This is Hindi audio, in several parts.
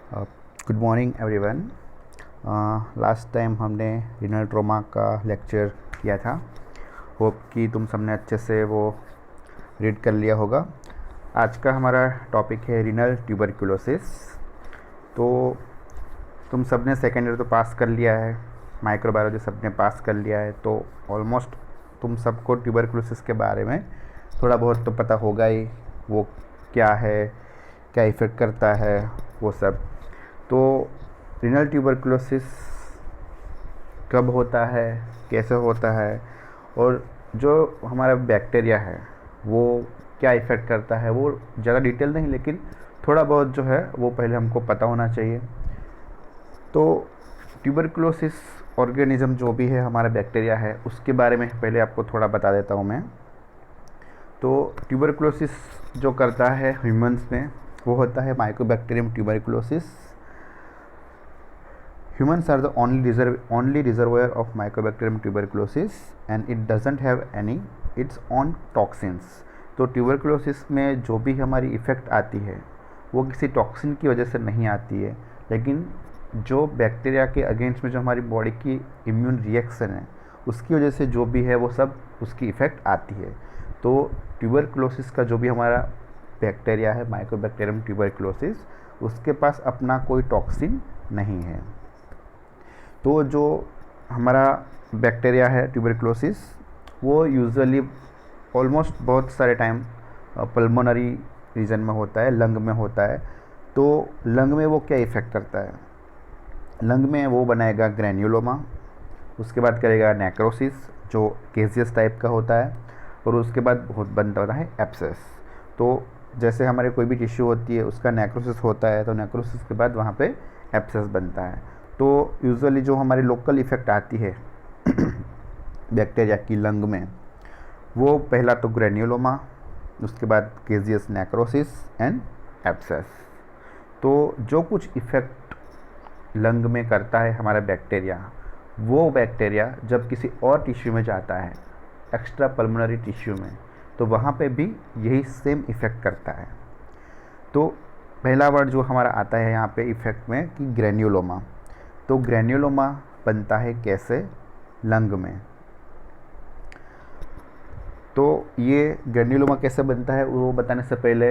Good morning everyone. Last time हमने रिनल ट्रोमा का लेक्चर किया था। होप कि तुम सबने अच्छे से वो रीड कर लिया होगा। आज का हमारा टॉपिक है रिनल ट्यूबरकुलोसिस। तो तुम सबने सेकेंड ईयर तो पास कर लिया है, माइक्रोबायोलॉजी सबने पास कर लिया है, तो ऑलमोस्ट तुम सबको ट्यूबरकुलोसिस के बारे में थोड़ा बहुत तो पता होगा ही। वो क्या है, क्या इफ़ेक्ट करता है, वो सब। तो रिनल ट्यूबरकुलोसिस कब होता है, कैसे होता है, और जो हमारा बैक्टीरिया है वो क्या इफ़ेक्ट करता है, वो ज़्यादा डिटेल नहीं लेकिन थोड़ा बहुत जो है वो पहले हमको पता होना चाहिए। तो ट्यूबरकुलोसिस ऑर्गेनिज़म जो भी है, हमारा बैक्टीरिया है, उसके बारे में पहले आपको थोड़ा बता देता हूँ मैं। तो ट्यूबरकुलोसिस जो करता है ह्यूमंस में, वो होता है Mycobacterium tuberculosis. Humans are the only reservoir of Mycobacterium tuberculosis and it doesn't have any its own toxins। तो ट्यूबरकुलोसिस में जो भी हमारी इफ़ेक्ट आती है वो किसी टॉक्सिन की वजह से नहीं आती है, लेकिन जो बैक्टीरिया के अगेंस्ट में जो हमारी बॉडी की इम्यून रिएक्शन है उसकी वजह से जो भी है वो सब उसकी इफ़ेक्ट आती है। तो ट्यूबरकुलोसिस का जो भी हमारा बैक्टीरिया है, माइकोबैक्टीरियम ट्यूबरकुलोसिस, उसके पास अपना कोई टॉक्सिन नहीं है। तो जो हमारा बैक्टीरिया है ट्यूबरकुलोसिस, वो यूजुअली ऑलमोस्ट बहुत सारे टाइम पल्मोनरी रीजन में होता है, लंग में होता है। तो लंग में वो क्या इफ़ेक्ट करता है, लंग में वो बनाएगा ग्रैन्युलोमा, उसके बाद करेगा नेक्रोसिस जो केजियस टाइप का होता है, और उसके बाद बहुत बनता है एब्सेस। तो जैसे हमारे कोई भी टिश्यू होती है उसका नेक्रोसिस होता है, तो नेक्रोसिस के बाद वहाँ पे एब्सेस बनता है। तो यूजुअली जो हमारी लोकल इफ़ेक्ट आती है बैक्टीरिया की लंग में, वो पहला तो ग्रैन्युलोमा, उसके बाद केजियस नेक्रोसिस एंड एब्सेस। तो जो कुछ इफ़ेक्ट लंग में करता है हमारा बैक्टीरिया, वो बैक्टीरिया जब किसी और टिश्यू में जाता है, एक्स्ट्रा पल्मोनरी टिश्यू में, तो वहाँ पे भी यही सेम इफ़ेक्ट करता है। तो पहला वर्ड जो हमारा आता है यहाँ पे इफ़ेक्ट में कि ग्रैन्युलोमा। तो ग्रैन्युलोमा बनता है कैसे, लंग में। तो ये ग्रैन्युलोमा कैसे बनता है वो बताने से पहले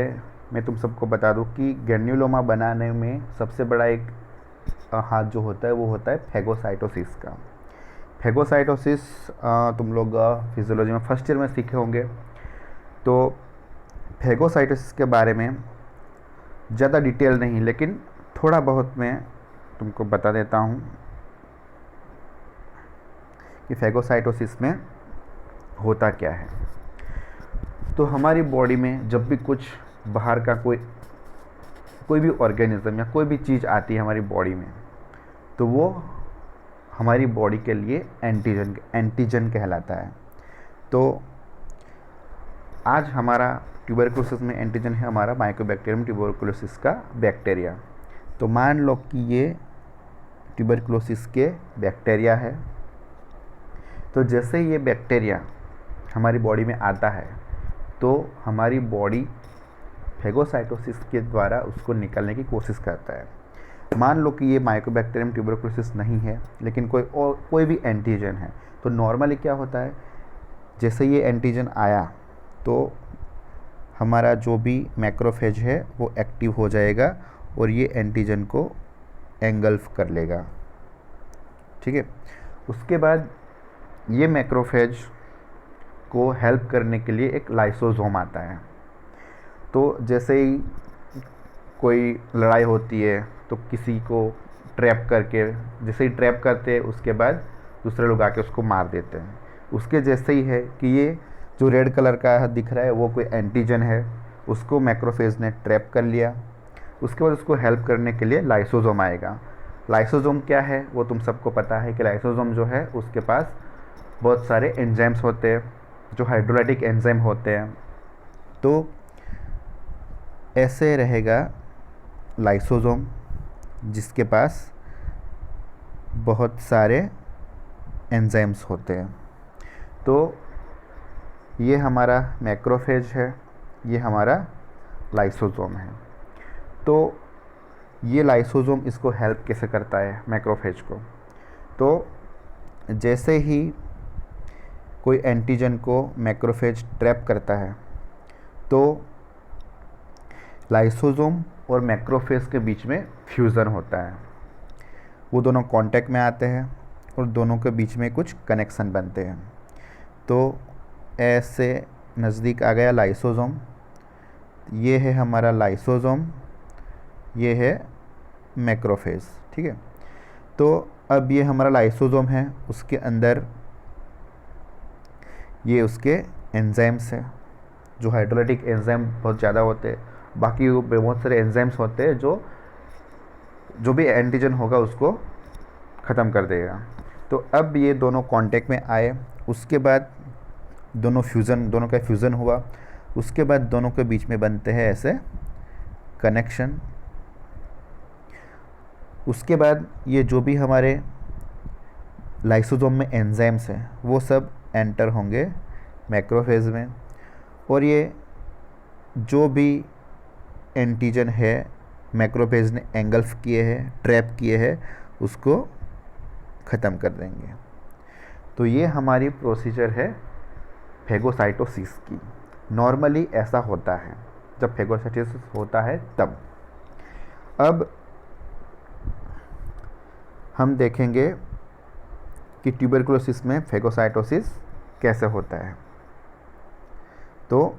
मैं तुम सबको बता दूं कि ग्रैन्युलोमा बनाने में सबसे बड़ा एक हाथ जो होता है वो होता है फैगोसाइटोसिस का। फैगोसाइटोसिस तुम लोग फिजियोलॉजी में फर्स्ट ईयर में सीखे होंगे। तो फैगोसाइटोसिस के बारे में ज़्यादा डिटेल नहीं लेकिन थोड़ा बहुत मैं तुमको बता देता हूँ कि फैगोसाइटोसिस में होता क्या है। तो हमारी बॉडी में जब भी कुछ बाहर का कोई भी ऑर्गेनिज्म या कोई भी चीज़ आती है हमारी बॉडी में, तो वो हमारी बॉडी के लिए एंटीजन कहलाता है। तो आज हमारा ट्यूबरकुलोसिस में एंटीजन है हमारा माइकोबैक्टीरियम ट्यूबरकुलोसिस का बैक्टीरिया। तो मान लो कि ये ट्यूबरकुलोसिस के बैक्टीरिया है। तो जैसे ये बैक्टीरिया हमारी बॉडी में आता है तो हमारी बॉडी फैगोसाइटोसिस के द्वारा उसको निकालने की कोशिश करता है। मान लो कि ये माइकोबैक्टीरियम ट्यूबरकुलोसिस नहीं है लेकिन कोई भी एंटीजन है, तो नॉर्मली क्या होता है, जैसे ये एंटीजन आया तो हमारा जो भी मैक्रोफेज है वो एक्टिव हो जाएगा और ये एंटीजन को एंगल्फ कर लेगा। ठीक है। उसके बाद ये मैक्रोफेज को हेल्प करने के लिए एक लाइसोसोम आता है। तो जैसे ही कोई लड़ाई होती है तो किसी को ट्रैप करके, जैसे ही ट्रैप करते हैं उसके बाद दूसरे लोग आके उसको मार देते हैं। उसके जैसे ही है कि ये जो रेड कलर का दिख रहा है वो कोई एंटीजन है, उसको मैक्रोफेज ने ट्रैप कर लिया। उसके बाद उसको हेल्प करने के लिए लाइसोसोम आएगा। लाइसोसोम क्या है वो तुम सबको पता है कि लाइसोसोम जो है उसके पास बहुत सारे एंजाइम्स होते हैं जो हाइड्रोलाइटिक एंजाइम होते हैं। तो ऐसे रहेगा लाइसोसोम जिसके पास बहुत सारे एंजाइम्स होते हैं। तो ये हमारा मैक्रोफेज है, ये हमारा लाइसोसोम है। तो ये लाइसोसोम इसको हेल्प कैसे करता है मैक्रोफेज को। तो जैसे ही कोई एंटीजन को मैक्रोफेज ट्रैप करता है तो लाइसोसोम और मैक्रोफेज के बीच में फ्यूज़न होता है, वो दोनों कांटेक्ट में आते हैं और दोनों के बीच में कुछ कनेक्शन बनते हैं। तो ऐसे नज़दीक आ गया लाइसोसोम, ये है हमारा लाइसोसोम, ये है मैक्रोफेज, ठीक है। तो अब ये हमारा लाइसोसोम है, उसके अंदर ये उसके एंजाइम्स हैं, जो हाइड्रोलाइटिक एंजाइम बहुत ज़्यादा होते हैं, बाकी बहुत सारे एंजाइम्स होते हैं जो भी एंटीजन होगा उसको ख़त्म कर देगा। तो अब ये दोनों कांटेक्ट में आए, उसके बाद दोनों का फ्यूज़न हुआ, उसके बाद दोनों के बीच में बनते हैं ऐसे कनेक्शन। उसके बाद ये जो भी हमारे लाइसोसोम में एंजाइम्स हैं वो सब एंटर होंगे मैक्रोफेज में, और ये जो भी एंटीजन है मैक्रोफेज ने एंगल्फ किए हैं, ट्रैप किए हैं, उसको ख़त्म कर देंगे। तो ये हमारी प्रोसीजर है फेगोसाइटोसिस की। नॉर्मली ऐसा होता है जब फेगोसाइटोसिस होता है तब। अब हम देखेंगे कि ट्यूबरकुलोसिस में फेगोसाइटोसिस कैसे होता है। तो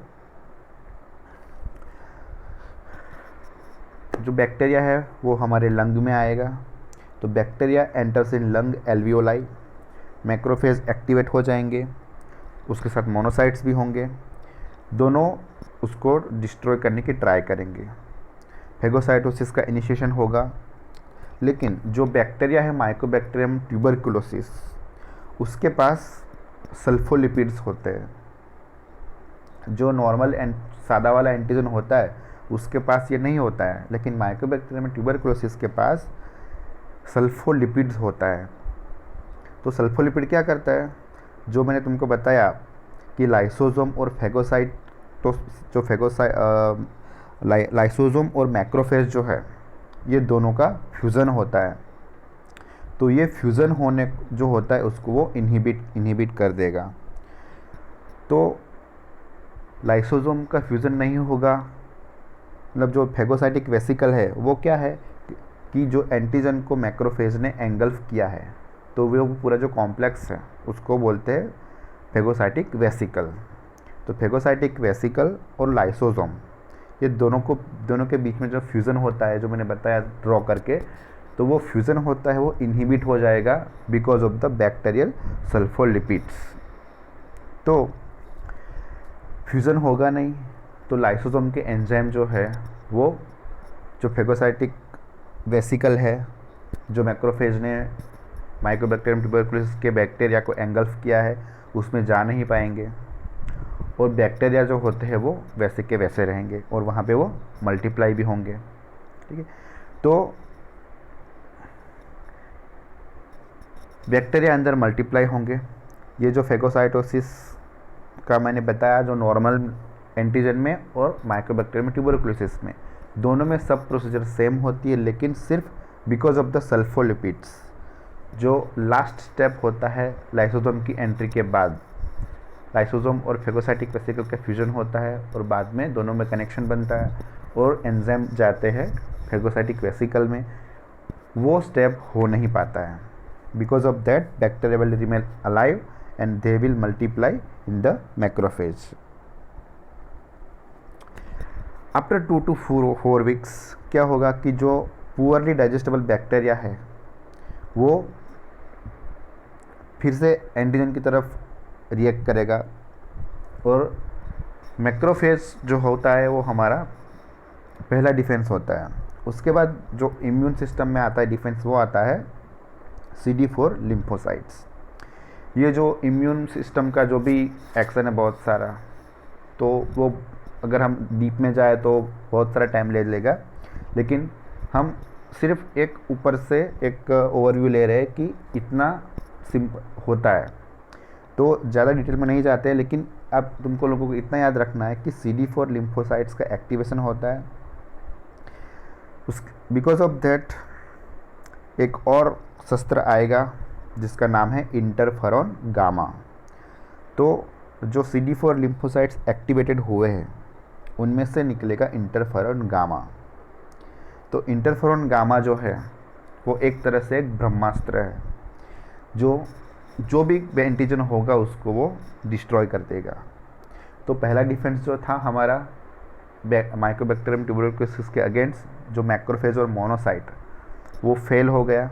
जो बैक्टीरिया है वो हमारे लंग में आएगा, तो bacteria enters in lung alveoli, macrophage activate हो जाएंगे, उसके साथ मोनोसाइट्स भी होंगे, दोनों उसको डिस्ट्रॉय करने की ट्राई करेंगे। फेगोसाइटोसिस का इनिशिएशन होगा, लेकिन जो बैक्टीरिया है माइकोबैक्टीरियम ट्यूबरकुलोसिस, उसके पास सल्फोलिपिड्स होते हैं। जो नॉर्मल सादा वाला एंटीजन होता है उसके पास ये नहीं होता है, लेकिन माइकोबैक्टीरियम ट्यूबरकुलोसिस के पास सल्फोलिपिड्स होता है। तो सल्फोलिपिड क्या करता है, जो मैंने तुमको बताया कि लाइसोसोम और फेगोसाइट, तो जो लाइसोसोम और मैक्रोफेज जो है ये दोनों का फ्यूज़न होता है। तो ये फ्यूज़न होने जो होता है उसको वो इनहिबिट कर देगा। तो लाइसोसोम का फ्यूज़न नहीं होगा, मतलब जो फेगोसाइटिक वेसिकल है वो क्या है कि जो एंटीजन को मैक्रोफेज ने एंगल्फ किया है, तो वो पूरा जो कॉम्प्लेक्स है उसको बोलते हैं फेगोसाइटिक वेसिकल। तो फेगोसाइटिक वेसिकल और लाइसोसोम ये दोनों के बीच में जो फ्यूज़न होता है, जो मैंने बताया ड्रॉ करके, तो वो फ्यूज़न होता है वो इनहिबिट हो जाएगा बिकॉज ऑफ द बैक्टीरियल सल्फोलिपिड्स। तो फ्यूज़न होगा नहीं, तो लाइसोसोम के एंजाइम जो है वो जो फेगोसाइटिक वेसिकल है, जो मैक्रोफेज ने माइकोबैक्टीरियम ट्यूबरकुलोसिस के बैक्टीरिया को एंगल्फ किया है, उसमें जा नहीं पाएंगे, और बैक्टीरिया जो होते हैं वो वैसे के वैसे रहेंगे और वहाँ पे वो मल्टीप्लाई भी होंगे, ठीक है। तो बैक्टीरिया अंदर मल्टीप्लाई होंगे। ये जो फेगोसाइटोसिस का मैंने बताया, जो नॉर्मल एंटीजन में और माइकोबैक्टीरियम में ट्यूबरकुलोसिस में दोनों में सब प्रोसीजर सेम होती है, लेकिन सिर्फ बिकॉज ऑफ द सल्फोलिपिड्स, जो लास्ट स्टेप होता है लाइसोसोम की एंट्री के बाद, लाइसोसोम और फेगोसाइटिक वेसिकल का फ्यूजन होता है और बाद में दोनों में कनेक्शन बनता है और एंजाइम जाते हैं फेगोसाइटिक वेसिकल में, वो स्टेप हो नहीं पाता है। Because of that bacteria will remain alive and they will multiply in the macrophage. After 2 to 4 weeks क्या होगा कि जो पुअरली डाइजेस्टेबल बैक्टीरिया है वो फिर से एंटीजन की तरफ रिएक्ट करेगा, और मैक्रोफेज जो होता है वो हमारा पहला डिफेंस होता है। उसके बाद जो इम्यून सिस्टम में आता है डिफेंस, वो आता है CD4 लिम्फोसाइट्स। ये जो इम्यून सिस्टम का जो भी एक्शन है बहुत सारा, तो वो अगर हम डीप में जाए तो बहुत सारा टाइम ले लेगा, लेकिन हम सिर्फ एक ऊपर से एक ओवरव्यू ले रहे हैं कि इतना सिंपल होता है, तो ज़्यादा डिटेल में नहीं जाते हैं। लेकिन अब तुमको लोगों को इतना याद रखना है कि CD4 लिम्फोसाइट्स का एक्टिवेशन होता है उस बिकॉज ऑफ दैट एक और शस्त्र आएगा जिसका नाम है इंटरफेरॉन गामा। तो जो CD4 लिम्फोसाइट्स एक्टिवेटेड हुए हैं उनमें से निकलेगा इंटरफेरॉन गामा। तो इंटरफेरॉन गामा जो है वो एक तरह से एक ब्रह्मास्त्र है, जो भी एंटीजन होगा उसको वो डिस्ट्रॉय कर देगा। तो पहला डिफेंस जो था हमारा माइकोबैक्टीरियम ट्यूबरकुलोसिस के अगेंस्ट, जो मैक्रोफेज और मोनोसाइट, वो फेल हो गया।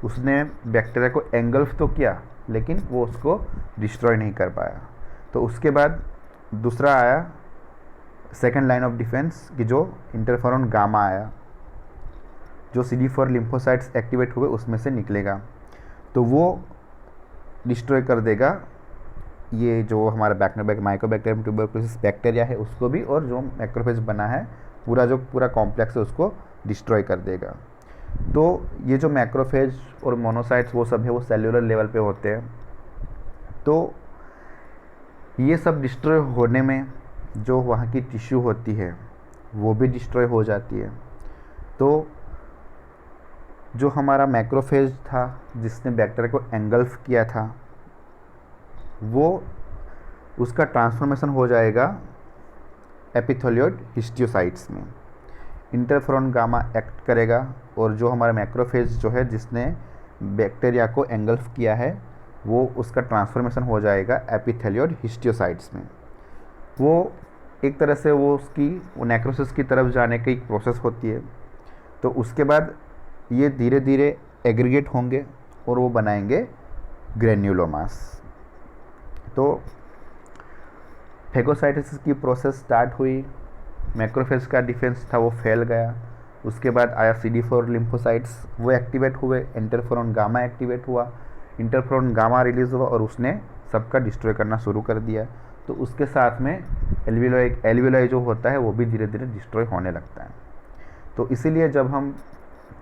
उसने बैक्टीरिया को एंगल्फ तो किया लेकिन वो उसको डिस्ट्रॉय नहीं कर पाया। तो उसके बाद दूसरा आया सेकंड लाइन ऑफ डिफेंस कि जो इंटरफेरॉन गामा आया, जो CD4 लिम्फोसाइट्स एक्टिवेट हुए उसमें से निकलेगा, तो वो डिस्ट्रॉय कर देगा ये जो हमारा माइकोबैक्टीरियम ट्यूबरकुलोसिस बैक्टीरिया है उसको भी, और जो मैक्रोफेज बना है पूरा कॉम्प्लेक्स है उसको डिस्ट्रॉय कर देगा। तो ये जो मैक्रोफेज और मोनोसाइट्स वो सब है वो सेल्यूलर लेवल पे होते हैं। तो ये सब डिस्ट्रॉय होने में जो वहाँ की टिश्यू होती है वो भी डिस्ट्रॉय हो जाती है। तो जो हमारा मैक्रोफेज था जिसने बैक्टीरिया को एंगल्फ किया था, वो उसका ट्रांसफॉर्मेशन हो जाएगा एपिथेलियोइड हिस्टियोसाइट्स में। इंटरफेरॉन गामा एक्ट करेगा और जो हमारा मैक्रोफेज जो है जिसने बैक्टीरिया को एंगल्फ किया है वो उसका ट्रांसफॉर्मेशन हो जाएगा एपिथेलियोइड हिस्टियोसाइट्स में। वो एक तरह से वो नेक्रोसिस की तरफ जाने की प्रोसेस होती है। तो उसके बाद ये धीरे धीरे एग्रीगेट होंगे और वो बनाएंगे ग्रेन्युलोमास। तो फेगोसाइटोसिस की प्रोसेस स्टार्ट हुई, मैक्रोफेज का डिफेंस था वो फेल गया। उसके बाद आया CD4 लिम्फोसाइट्स, वो एक्टिवेट हुए, इंटरफेरॉन गामा एक्टिवेट हुआ, इंटरफेरॉन गामा रिलीज़ हुआ और उसने सबका डिस्ट्रॉय करना शुरू कर दिया। तो उसके साथ में एल्वियोलाई जो होता है वो भी धीरे धीरे डिस्ट्रॉय होने लगता है। तो इसीलिए जब हम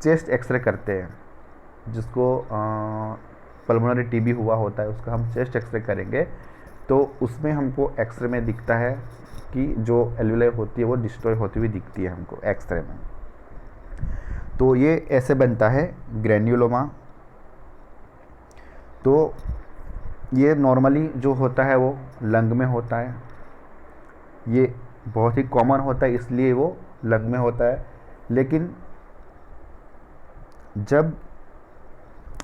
चेस्ट एक्सरे करते हैं, जिसको पल्मोनरी टीबी हुआ होता है उसका हम चेस्ट एक्सरे करेंगे, तो उसमें हमको एक्सरे में दिखता है कि जो एल्वियोलाई होती है वो डिस्ट्रॉय होती हुई दिखती है हमको एक्सरे में। तो ये ऐसे बनता है ग्रेन्युलोमा। तो ये नॉर्मली जो होता है वो लंग में होता है, ये बहुत ही कॉमन होता है इसलिए वो लंग में होता है। लेकिन जब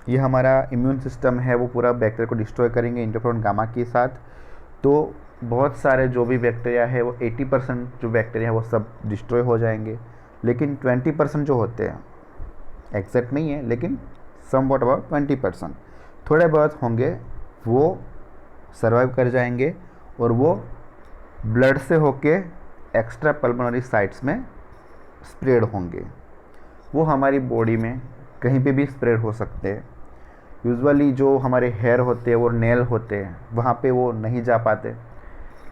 ये हमारा इम्यून सिस्टम है वो पूरा बैक्टीरिया को डिस्ट्रॉय करेंगे इंटरफेरॉन गामा के साथ, तो बहुत सारे जो भी बैक्टीरिया है वो 80% जो बैक्टीरिया है वो सब डिस्ट्रॉय हो जाएंगे। लेकिन 20% जो होते हैं, एग्जैक्ट नहीं है लेकिन सम वॉट अबाउट 20% थोड़े बहुत होंगे, वो सर्वाइव कर जाएंगे और वो ब्लड से होके एक्स्ट्रा पल्मोनरी साइट्स में स्प्रेड होंगे। वो हमारी बॉडी में कहीं पे भी स्प्रेड हो सकते हैं। यूजुअली जो हमारे हेयर होते हैं और नेल होते हैं वहाँ पे वो नहीं जा पाते,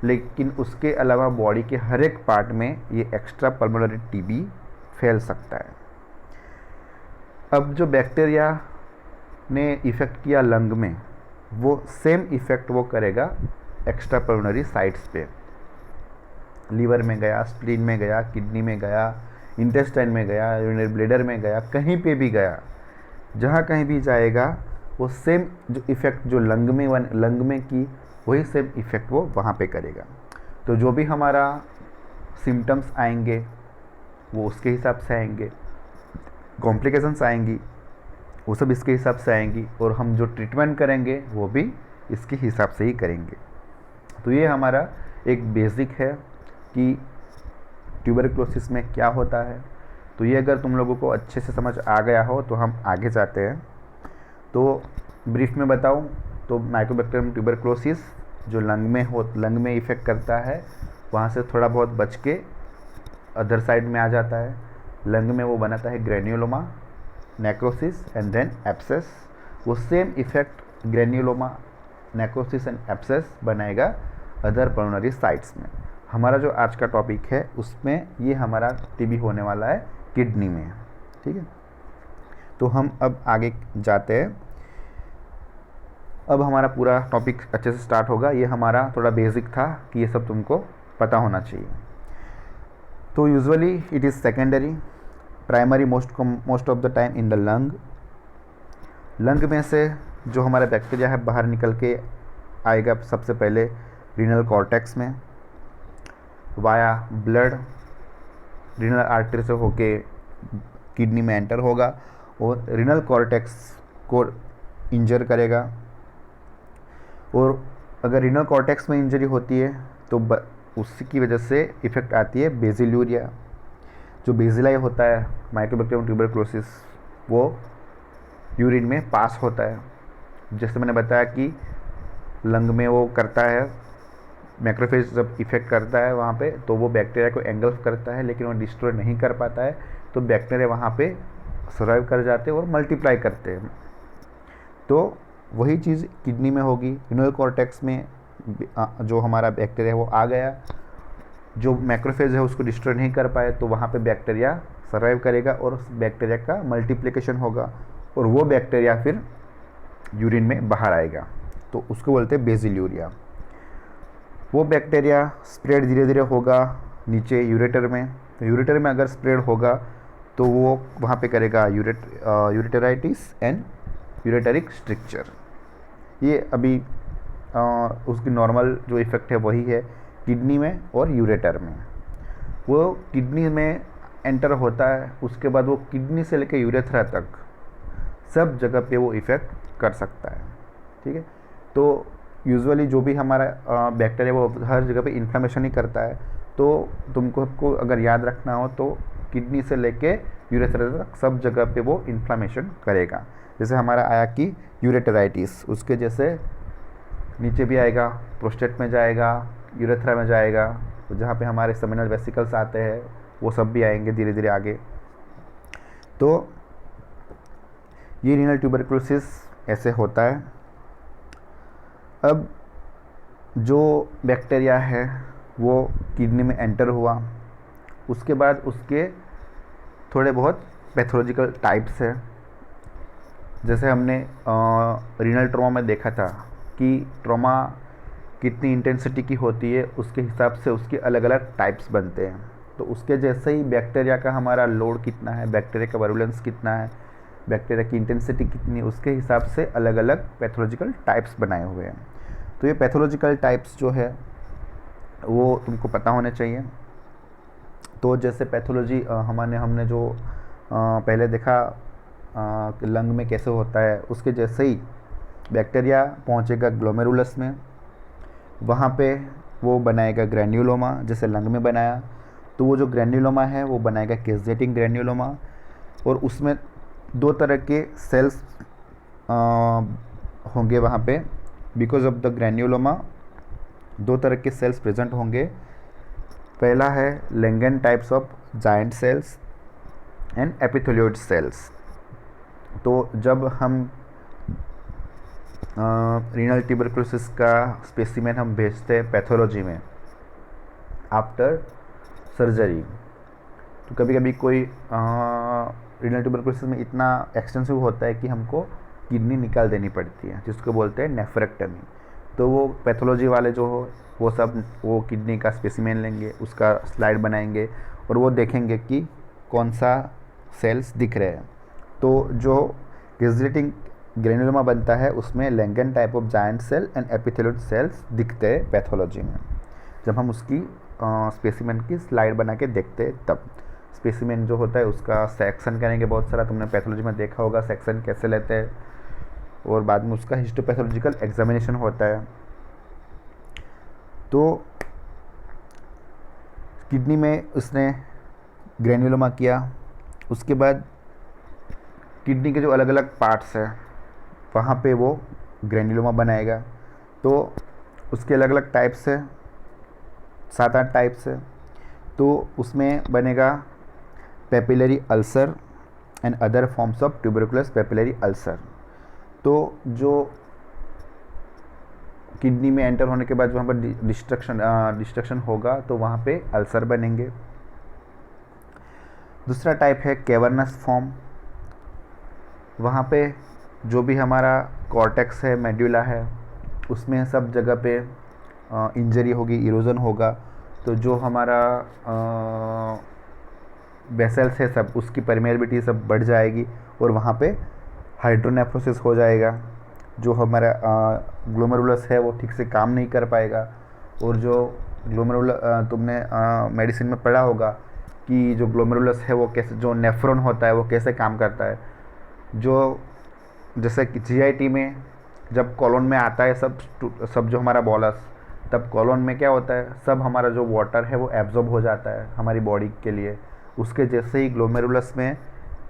लेकिन उसके अलावा बॉडी के हर एक पार्ट में ये एक्स्ट्रा पल्मोनरी टीबी फैल सकता है। अब जो बैक्टीरिया ने इफ़ेक्ट किया लंग में, वो सेम इफ़ेक्ट वो करेगा एक्स्ट्रा पल्मोनरी साइट्स पे। लीवर में गया, स्प्लीन में गया, किडनी में गया, इंटेस्टाइन में गया, यूरिनरी ब्लैडर में गया, कहीं पे भी गया, जहाँ कहीं भी जाएगा वो सेम जो इफ़ेक्ट जो लंग में की वही सेम इफ़ेक्ट वो वहाँ पे करेगा। तो जो भी हमारा सिम्टम्स आएंगे वो उसके हिसाब से आएंगे, कॉम्प्लिकेशंस आएंगी वो सब इसके हिसाब से आएंगी, और हम जो ट्रीटमेंट करेंगे वो भी इसके हिसाब से ही करेंगे। तो ये हमारा एक बेसिक है कि ट्यूबरक्लोसिस में क्या होता है। तो ये अगर तुम लोगों को अच्छे से समझ आ गया हो तो हम आगे जाते हैं। तो ब्रीफ में बताऊं तो माइकोबैक्टीरियम ट्यूबरक्लोसिस जो लंग में इफ़ेक्ट करता है, वहाँ से थोड़ा बहुत बच के अदर साइड में आ जाता है। लंग में वो बनाता है granuloma, necrosis and then abscess. वो same effect granuloma, necrosis and abscess बनाएगा अदर पल्मोनरी साइट्स में। हमारा जो आज का टॉपिक है उसमें ये हमारा टीबी होने वाला है किडनी में, ठीक है। तो हम अब आगे जाते हैं। अब हमारा पूरा टॉपिक अच्छे से स्टार्ट होगा। ये हमारा थोड़ा बेसिक था कि ये सब तुमको पता होना चाहिए। तो usually it is secondary, primary most of the time in the lung. Lung में से जो हमारा बैक्टीरिया है बाहर निकल के आएगा सबसे पहले रीनल कॉर्टेक्स में, वाया ब्लड रीनल आर्टरी से होके किडनी में एंटर होगा और रीनल कॉर्टेक्स को इंजर करेगा। और अगर रीनल कॉर्टेक्स में इंजरी होती है तो उसकी वजह से इफ़ेक्ट आती है बेसिलूरिया। जो बेसिलाई होता है माइकोबैक्टीरियम ट्यूबरकुलोसिस वो यूरिन में पास होता है। जैसे मैंने बताया कि लंग में वो करता है, मैक्रोफेज जब इफेक्ट करता है वहाँ पे तो वो बैक्टीरिया को एंगल्फ करता है, लेकिन वो डिस्ट्रॉय नहीं कर पाता है, तो बैक्टीरिया वहाँ पे सर्वाइव कर जाते हैं और मल्टीप्लाई करते हैं। तो वही चीज़ किडनी में होगी। रीनल कॉर्टेक्स में जो हमारा बैक्टीरिया है वो आ गया, जो मैक्रोफेज है उसको डिस्ट्रॉय नहीं कर पाए, तो वहाँ पे बैक्टीरिया सर्वाइव करेगा और उस बैक्टीरिया का मल्टीप्लिकेशन होगा और वो बैक्टीरिया फिर यूरिन में बाहर आएगा, तो उसको बोलते हैं बेसिलूरिया। वो बैक्टीरिया स्प्रेड धीरे धीरे होगा नीचे यूरेटर में। तो यूरेटर में अगर स्प्रेड होगा तो वो वहाँ पे करेगा यूरेटराइटिस एंड यूरेटरिक स्ट्रिक्चर। ये अभी उसकी नॉर्मल जो इफ़ेक्ट है वही है किडनी में और यूरेटर में। वो किडनी में एंटर होता है, उसके बाद वो किडनी से लेकर यूरेथ्रा तक सब जगह पे वो इफ़ेक्ट कर सकता है। ठीक है, तो यूजुअली जो भी हमारा बैक्टीरिया वो हर जगह पे इन्फ्लेमेशन ही करता है। तो तुमको अगर याद रखना हो तो किडनी से लेके यूरेथ्रा तक सब जगह पे वो इन्फ्लेमेशन करेगा। जैसे हमारा आया कि यूरेटराइटिस, उसके जैसे नीचे भी आएगा, प्रोस्टेट में जाएगा, यूरेथ्रा में जाएगा, तो जहाँ पे हमारे सेमिनल वेसिकल्स आते हैं वो सब भी आएंगे धीरे धीरे आगे। तो ये रीनल ट्यूबरकुलोसिस ऐसे होता है। अब जो बैक्टीरिया है वो किडनी में एंटर हुआ, उसके बाद उसके थोड़े बहुत पैथोलॉजिकल टाइप्स है। जैसे हमने रीनल ट्रॉमा में देखा था कि ट्रॉमा कितनी इंटेंसिटी की होती है, उसके हिसाब से उसके अलग अलग टाइप्स बनते हैं। तो उसके जैसे ही बैक्टीरिया का हमारा लोड कितना है, बैक्टीरिया का वायरुलेंस कितना है, बैक्टीरिया की इंटेंसिटी कितनी, उसके हिसाब से अलग अलग पैथोलॉजिकल टाइप्स बनाए हुए हैं। तो ये पैथोलॉजिकल टाइप्स जो है वो तुमको पता होने चाहिए। तो जैसे पैथोलॉजी हमने जो पहले देखा कि लंग में कैसे होता है, उसके जैसे ही बैक्टीरिया पहुंचेगा ग्लोमेरुलस में, वहाँ पे वो बनाएगा ग्रैन्युलोमा, जैसे लंग में बनाया। तो वो जो ग्रैन्युलोमा है वो बनाएगा कैसजेटिंग ग्रैन्युलोमा, और उसमें दो तरह के सेल्स होंगे वहाँ पे। बिकॉज ऑफ द ग्रैन्युलोमा दो तरह के सेल्स प्रेजेंट होंगे। पहला है Langhans types of giant cells and epithelioid cells. तो जब हम रीनल ट्यूबरकुलोसिस का स्पेसिमेन हम भेजते हैं पैथोलॉजी में आफ्टर सर्जरी, तो कभी कभी कोई रीनल ट्यूबरकुलोसिस में इतना एक्सटेंसिव होता है कि हमको किडनी निकाल देनी पड़ती है, जिसको बोलते हैं नेफ्रेक्टमी। तो वो पैथोलॉजी वाले जो हो वो किडनी का स्पेसिमेन लेंगे, उसका स्लाइड बनाएंगे और वो देखेंगे कि कौन सा सेल्स दिख रहे हैं। तो जो कैसजेटिंग ग्रैन्युलोमा बनता है उसमें Langhans type of giant cell and epithelioid cells दिखते हैं पैथोलॉजी में। जब हम उसकी स्पेसिमेन की स्लाइड बना के देखते हैं तब स्पेसिमेन जो होता है उसका सेक्शन करेंगे बहुत सारा। तुमने पैथोलॉजी में देखा होगा सेक्शन कैसे लेते हैं, और बाद में उसका हिस्टोपैथोलॉजिकल एग्जामिनेशन होता है। तो किडनी में उसने ग्रैन्युलोमा किया, उसके बाद किडनी के जो अलग अलग पार्ट्स हैं वहाँ पे वो ग्रैन्युलोमा बनाएगा। तो उसके अलग अलग टाइप्स है, 7-8 टाइप्स है। तो उसमें बनेगा papillary ulcer and other forms of tuberculous papillary ulcer. तो जो किडनी में एंटर होने के बाद वहाँ पर डिस्ट्रक्शन होगा तो वहाँ पे अल्सर बनेंगे। दूसरा टाइप है कैवर्नस फॉर्म। वहाँ पे जो भी हमारा कॉर्टेक्स है, मेड्यूला है, उसमें सब जगह पे इंजरी होगी, इरोजन होगा। तो जो हमारा वेसल्स है सब, उसकी परमेबिलिटी सब बढ़ जाएगी और वहाँ पे हाइड्रोनेफ्रोसिस हो जाएगा। जो हमारा ग्लोमेरुलस है वो ठीक से काम नहीं कर पाएगा। और जो ग्लोमेरुलस तुमने मेडिसिन में पढ़ा होगा कि जो ग्लोमेरुलस है वो कैसे, जो नेफ्रॉन होता है वो कैसे काम करता है। जो जैसे कि जीआईटी में जब कॉलोन में आता है सब जो हमारा बॉलस, तब कॉलोन में क्या होता है, सब हमारा जो वाटर है वो एब्जॉर्ब हो जाता है हमारी बॉडी के लिए। उसके जैसे ही ग्लोमेरुलस में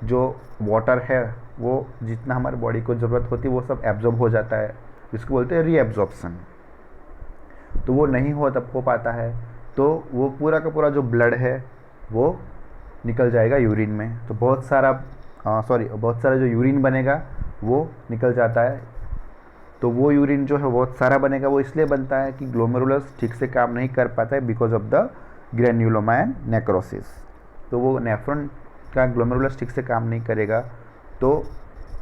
जो वाटर है वो जितना हमारी बॉडी को ज़रूरत होती है वो सब एब्जॉर्ब हो जाता है, जिसको बोलते हैं रीएब्जॉर्प्शन। तो वो नहीं हो पाता है, तो वो पूरा का पूरा जो ब्लड है वो निकल जाएगा यूरिन में। तो बहुत सारा जो यूरिन बनेगा वो निकल जाता है। तो वो यूरिन जो है बहुत सारा बनेगा, वो इसलिए बनता है कि ग्लोमेरुलस ठीक से काम नहीं कर पाता है because of the granuloma and necrosis. तो वो नेफ्रॉन का ग्लोमेरुलस ठीक से काम नहीं करेगा तो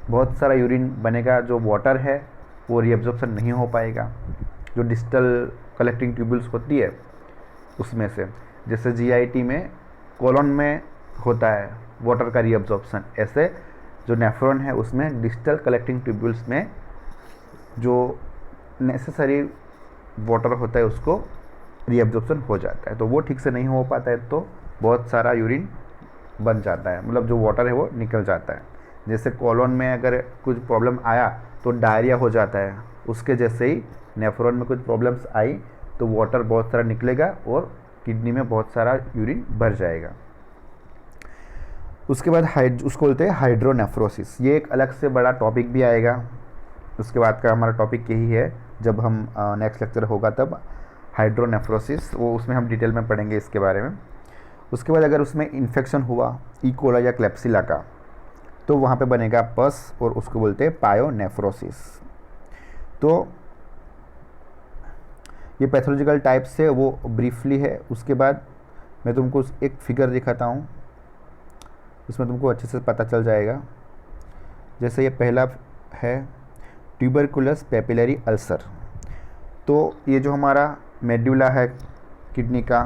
बहुत सारा यूरिन बनेगा, जो वाटर है वो रीअब्जॉर्प्शन नहीं हो पाएगा। जो डिस्टल कलेक्टिंग ट्यूब्यूल्स होती है उसमें से, जैसे जीआईटी में कॉलोन में होता है वाटर का रीअब्जॉर्प्शन, ऐसे जो नेफ्रॉन है उसमें डिस्टल कलेक्टिंग ट्यूब्यूल्स में जो नेसेसरी वाटर होता है उसको रीअब्जॉर्प्शन हो जाता है। तो वो ठीक से नहीं हो पाता है तो बहुत सारा यूरिन बन जाता है, मतलब जो वाटर है वो निकल जाता है। जैसे कॉलोन में अगर कुछ प्रॉब्लम आया तो डायरिया हो जाता है, उसके जैसे ही नेफ्रॉन में कुछ प्रॉब्लम्स आई तो वाटर बहुत सारा निकलेगा और किडनी में बहुत सारा यूरिन भर जाएगा। उसके बाद उसको बोलते हैं हाइड्रोनेफ्रोसिस। ये एक अलग से बड़ा टॉपिक भी आएगा, उसके बाद का हमारा टॉपिक यही है। जब हम नेक्स्ट लेक्चर होगा तब हाइड्रोनेफ्रोसिस, वो उसमें हम डिटेल में पढ़ेंगे इसके बारे में। उसके बाद अगर उसमें इन्फेक्शन हुआ ई. या क्लेप्सिला का तो वहाँ पे बनेगा पस और उसको बोलते हैं पायोनेफ्रोसिस। तो ये पैथोलॉजिकल टाइप से वो ब्रीफली है। उसके बाद मैं तुमको एक फिगर दिखाता हूँ, उसमें तुमको अच्छे से पता चल जाएगा। जैसे ये पहला है ट्यूबरकुलस पेपिलरी अल्सर। तो ये जो हमारा मेड्यूला है किडनी का,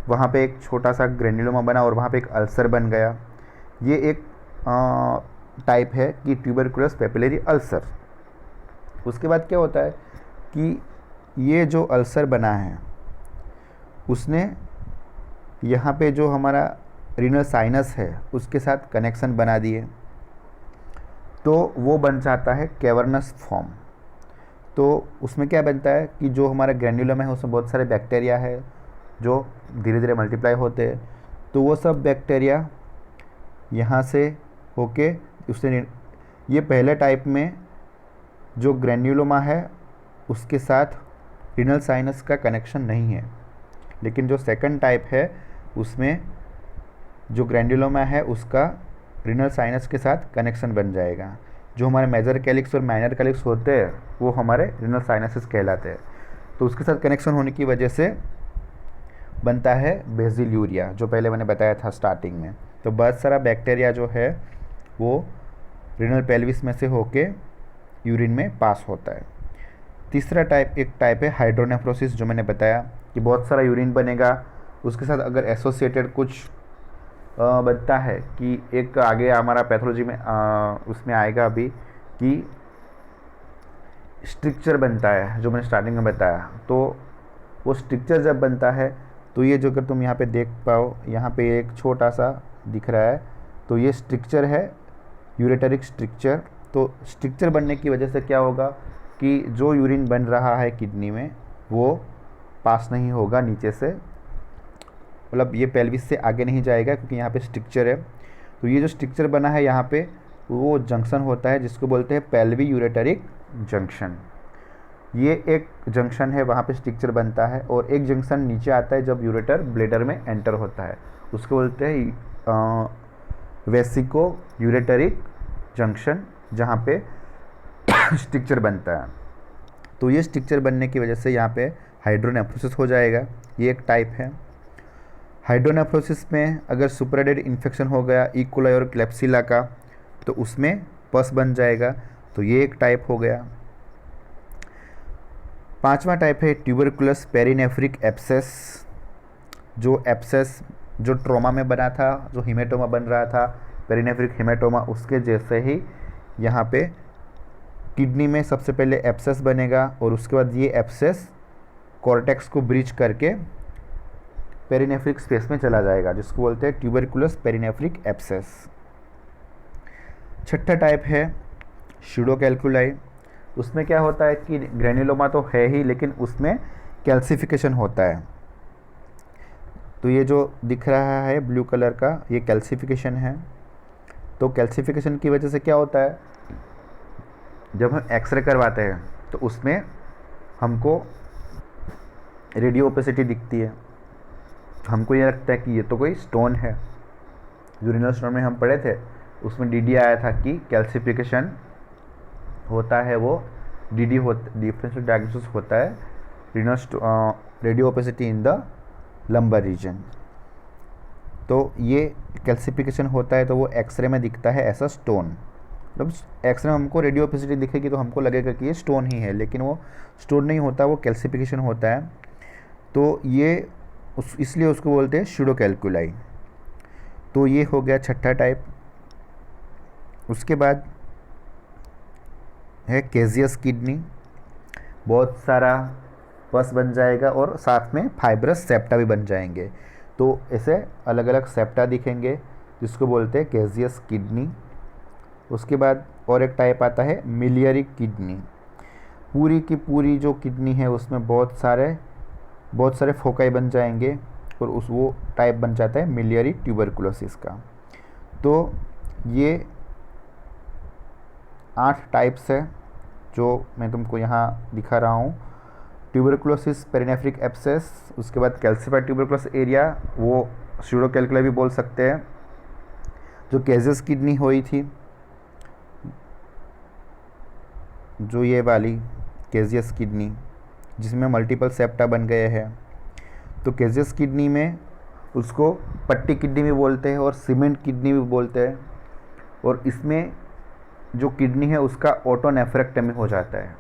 वहाँ पे एक छोटा सा ग्रेन्युलोमा बना और वहाँ पे एक अल्सर बन गया। ये एक टाइप है कि ट्यूबरकुलस पेपिलरी अल्सर। उसके बाद क्या होता है कि ये जो अल्सर बना है उसने यहाँ पे जो हमारा रीनल साइनस है उसके साथ कनेक्शन बना दिए, तो वो बन जाता है कैवर्नस फॉर्म। तो उसमें क्या बनता है कि जो हमारा ग्रेन्युलम है उसमें बहुत सारे बैक्टीरिया है जो धीरे धीरे मल्टीप्लाई होते हैं। तो वो सब बैक्टीरिया यहाँ से होके उससे ये पहले टाइप में जो ग्रेन्युलोमा है उसके साथ रीनल साइनस का कनेक्शन नहीं है, लेकिन जो सेकंड टाइप है उसमें जो ग्रेन्युलोमा है उसका रीनल साइनस के साथ कनेक्शन बन जाएगा। जो हमारे मेजर कैलिक्स और माइनर कैलिक्स होते हैं वो हमारे रीनल साइनसेस कहलाते हैं। तो उसके साथ कनेक्शन होने की वजह से बनता है बेसिलूरिया, जो पहले मैंने बताया था स्टार्टिंग में। तो बहुत सारा बैक्टीरिया जो है वो रीनल पेल्विस में से होके यूरिन में पास होता है। तीसरा एक टाइप है हाइड्रोनेफ्रोसिस, जो मैंने बताया कि बहुत सारा यूरिन बनेगा, उसके साथ अगर एसोसिएटेड कुछ बनता है कि एक आगे हमारा पैथोलॉजी में उसमें आएगा अभी कि स्ट्रिक्चर बनता है, जो मैंने स्टार्टिंग में बताया। तो वो स्ट्रिक्चर जब बनता है तो ये जो अगर तुम यहाँ पे देख पाओ, यहाँ पे एक छोटा सा दिख रहा है, तो ये स्ट्रिक्चर है, यूरेटरिक स्ट्रिक्चर। तो स्ट्रिक्चर बनने की वजह से क्या होगा कि जो यूरिन बन रहा है किडनी में वो पास नहीं होगा नीचे से, मतलब ये पेल्विस से आगे नहीं जाएगा क्योंकि यहाँ पे स्ट्रिक्चर है। तो ये जो स्ट्रिक्चर बना है यहाँ पे वो जंक्शन होता है जिसको बोलते हैं पेल्वी यूरेटरिक जंक्शन। ये एक जंक्शन है, वहाँ पे स्ट्रिक्चर बनता है, और एक जंक्शन नीचे आता है जब यूरेटर ब्लेडर में एंटर होता है, उसको बोलते हैं वेसिको यूरेटरिक जंक्शन, जहाँ पे स्ट्रिक्चर बनता है। तो ये स्ट्रिक्चर बनने की वजह से यहाँ पे हाइड्रोनेफ्रोसिस हो जाएगा। ये एक टाइप है। हाइड्रोनेफ्रोसिस में अगर सुपराडेड इन्फेक्शन हो गया ई. कोलाई और क्लेप्सिला का तो उसमें पस बन जाएगा। तो ये एक टाइप हो गया। पांचवा टाइप है ट्यूबरकुलस पेरिनेफ्रिक एब्सेस। जो एब्सेस जो ट्रोमा में बना था, जो हीमेटोमा बन रहा था, पेरिनेफ्रिक हीमेटोमा, उसके जैसे ही यहाँ पे किडनी में सबसे पहले एब्सेस बनेगा और उसके बाद ये एब्सेस कॉर्टेक्स को ब्रीच करके पेरिनेफ्रिक स्पेस में चला जाएगा, जिसको बोलते हैं ट्यूबरकुलस पेरिनेफ्रिक एब्सेस। छठा टाइप है स्यूडोकैल्कुलाई। उसमें क्या होता है कि ग्रेन्युलोमा तो है ही, लेकिन उसमें कैल्सिफिकेशन होता है। तो ये जो दिख रहा है ब्लू कलर का, ये कैल्सिफिकेशन है। तो कैल्सिफिकेशन की वजह से क्या होता है, जब हम एक्सरे करवाते हैं तो उसमें हमको रेडियो ओपेसिटी दिखती है। हमको ये लगता है कि ये तो कोई स्टोन है। जो रीनल स्टोन में हम पढ़े थे उसमें डीडी आया था कि कैल्सिफिकेशन होता है, वो डीडी डिफरेंशियल डायग्नोसिस होता है renal radio opacity in the lumbar region. तो ये कैल्सिफिकेशन होता है तो वो एक्सरे में दिखता है ऐसा स्टोन। मतलब एक्सरे में हमको रेडियो ओपेसिटी दिखेगी तो हमको लगेगा कि ये स्टोन ही है, लेकिन वो स्टोन नहीं होता, वो कैल्सिफिकेशन होता है। तो ये इसलिए उसको बोलते हैं स्यूडोकैल्कुलाई। तो ये हो गया छठा टाइप। उसके बाद है केजियस किडनी। बहुत सारा पस बन जाएगा और साथ में फाइब्रस सेप्टा भी बन जाएंगे। तो ऐसे अलग अलग सेप्टा दिखेंगे, जिसको बोलते हैं केजियस किडनी। उसके बाद और एक टाइप आता है मिलियरी किडनी। पूरी की पूरी जो किडनी है उसमें बहुत सारे फोकाई बन जाएंगे और वो टाइप बन जाता है मिलियरी ट्यूबरकुलोसिस का। तो ये 8 टाइप्स है जो मैं तुमको यहाँ दिखा रहा हूँ। ट्यूबरकुलोसिस, पेरिनेफ्रिक एब्सेस, उसके बाद कैल्सिफाइड ट्यूबरकुलोस एरिया, वो स्यूडोकैल्कुलाई भी बोल सकते हैं। जो केजियस किडनी हुई थी, जो ये वाली केजियस किडनी जिसमें मल्टीपल सेप्टा बन गए हैं, तो केजियस किडनी में उसको पट्टी किडनी भी बोलते हैं और सीमेंट किडनी भी बोलते हैं। और इसमें जो किडनी है उसका ऑटोनेफ्रेक्टमी हो जाता है।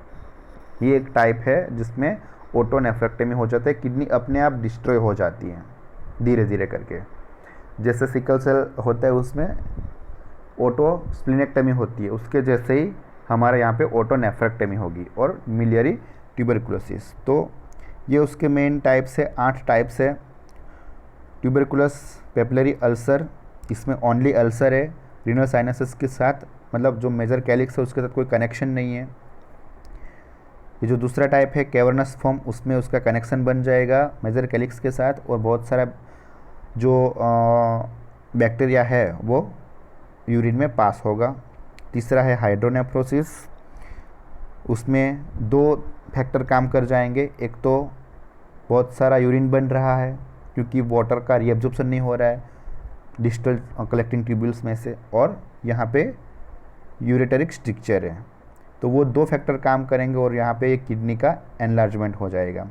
ये एक टाइप है जिसमें ऑटोनेफ्रेक्टमी हो जाता है, किडनी अपने आप डिस्ट्रॉय हो जाती है धीरे धीरे करके। जैसे सिकल सेल होता है उसमें ऑटो स्प्लीनेक्टमी होती है, उसके जैसे ही हमारे यहाँ पे ऑटोनेफ्रेक्टमी होगी। और मिलियरी ट्यूबरकुलोसिस, तो ये उसके मेन टाइप्स है, 8 टाइप्स है। ट्यूबरकुलस पेपिलरी अल्सर, इसमें ओनली अल्सर है रीनल साइनसेस के साथ, मतलब जो मेजर कैलिक्स है उसके साथ कोई कनेक्शन नहीं है। ये जो दूसरा टाइप है कैवर्नस फॉर्म, उसमें उसका कनेक्शन बन जाएगा मेजर कैलिक्स के साथ और बहुत सारा जो बैक्टीरिया है वो यूरिन में पास होगा। तीसरा है हाइड्रोनेफ्रोसिस, उसमें 2 फैक्टर काम कर जाएंगे। एक तो बहुत सारा यूरिन बन रहा है क्योंकि वाटर का रीअब्जॉर्प्शन नहीं हो रहा है डिस्टल कलेक्टिंग ट्यूब्यूल्स में से, और यहाँ पे यूरेटरिक स्ट्रक्चर है। तो वो 2 फैक्टर काम करेंगे और यहाँ पे एक किडनी का एनलार्जमेंट हो जाएगा।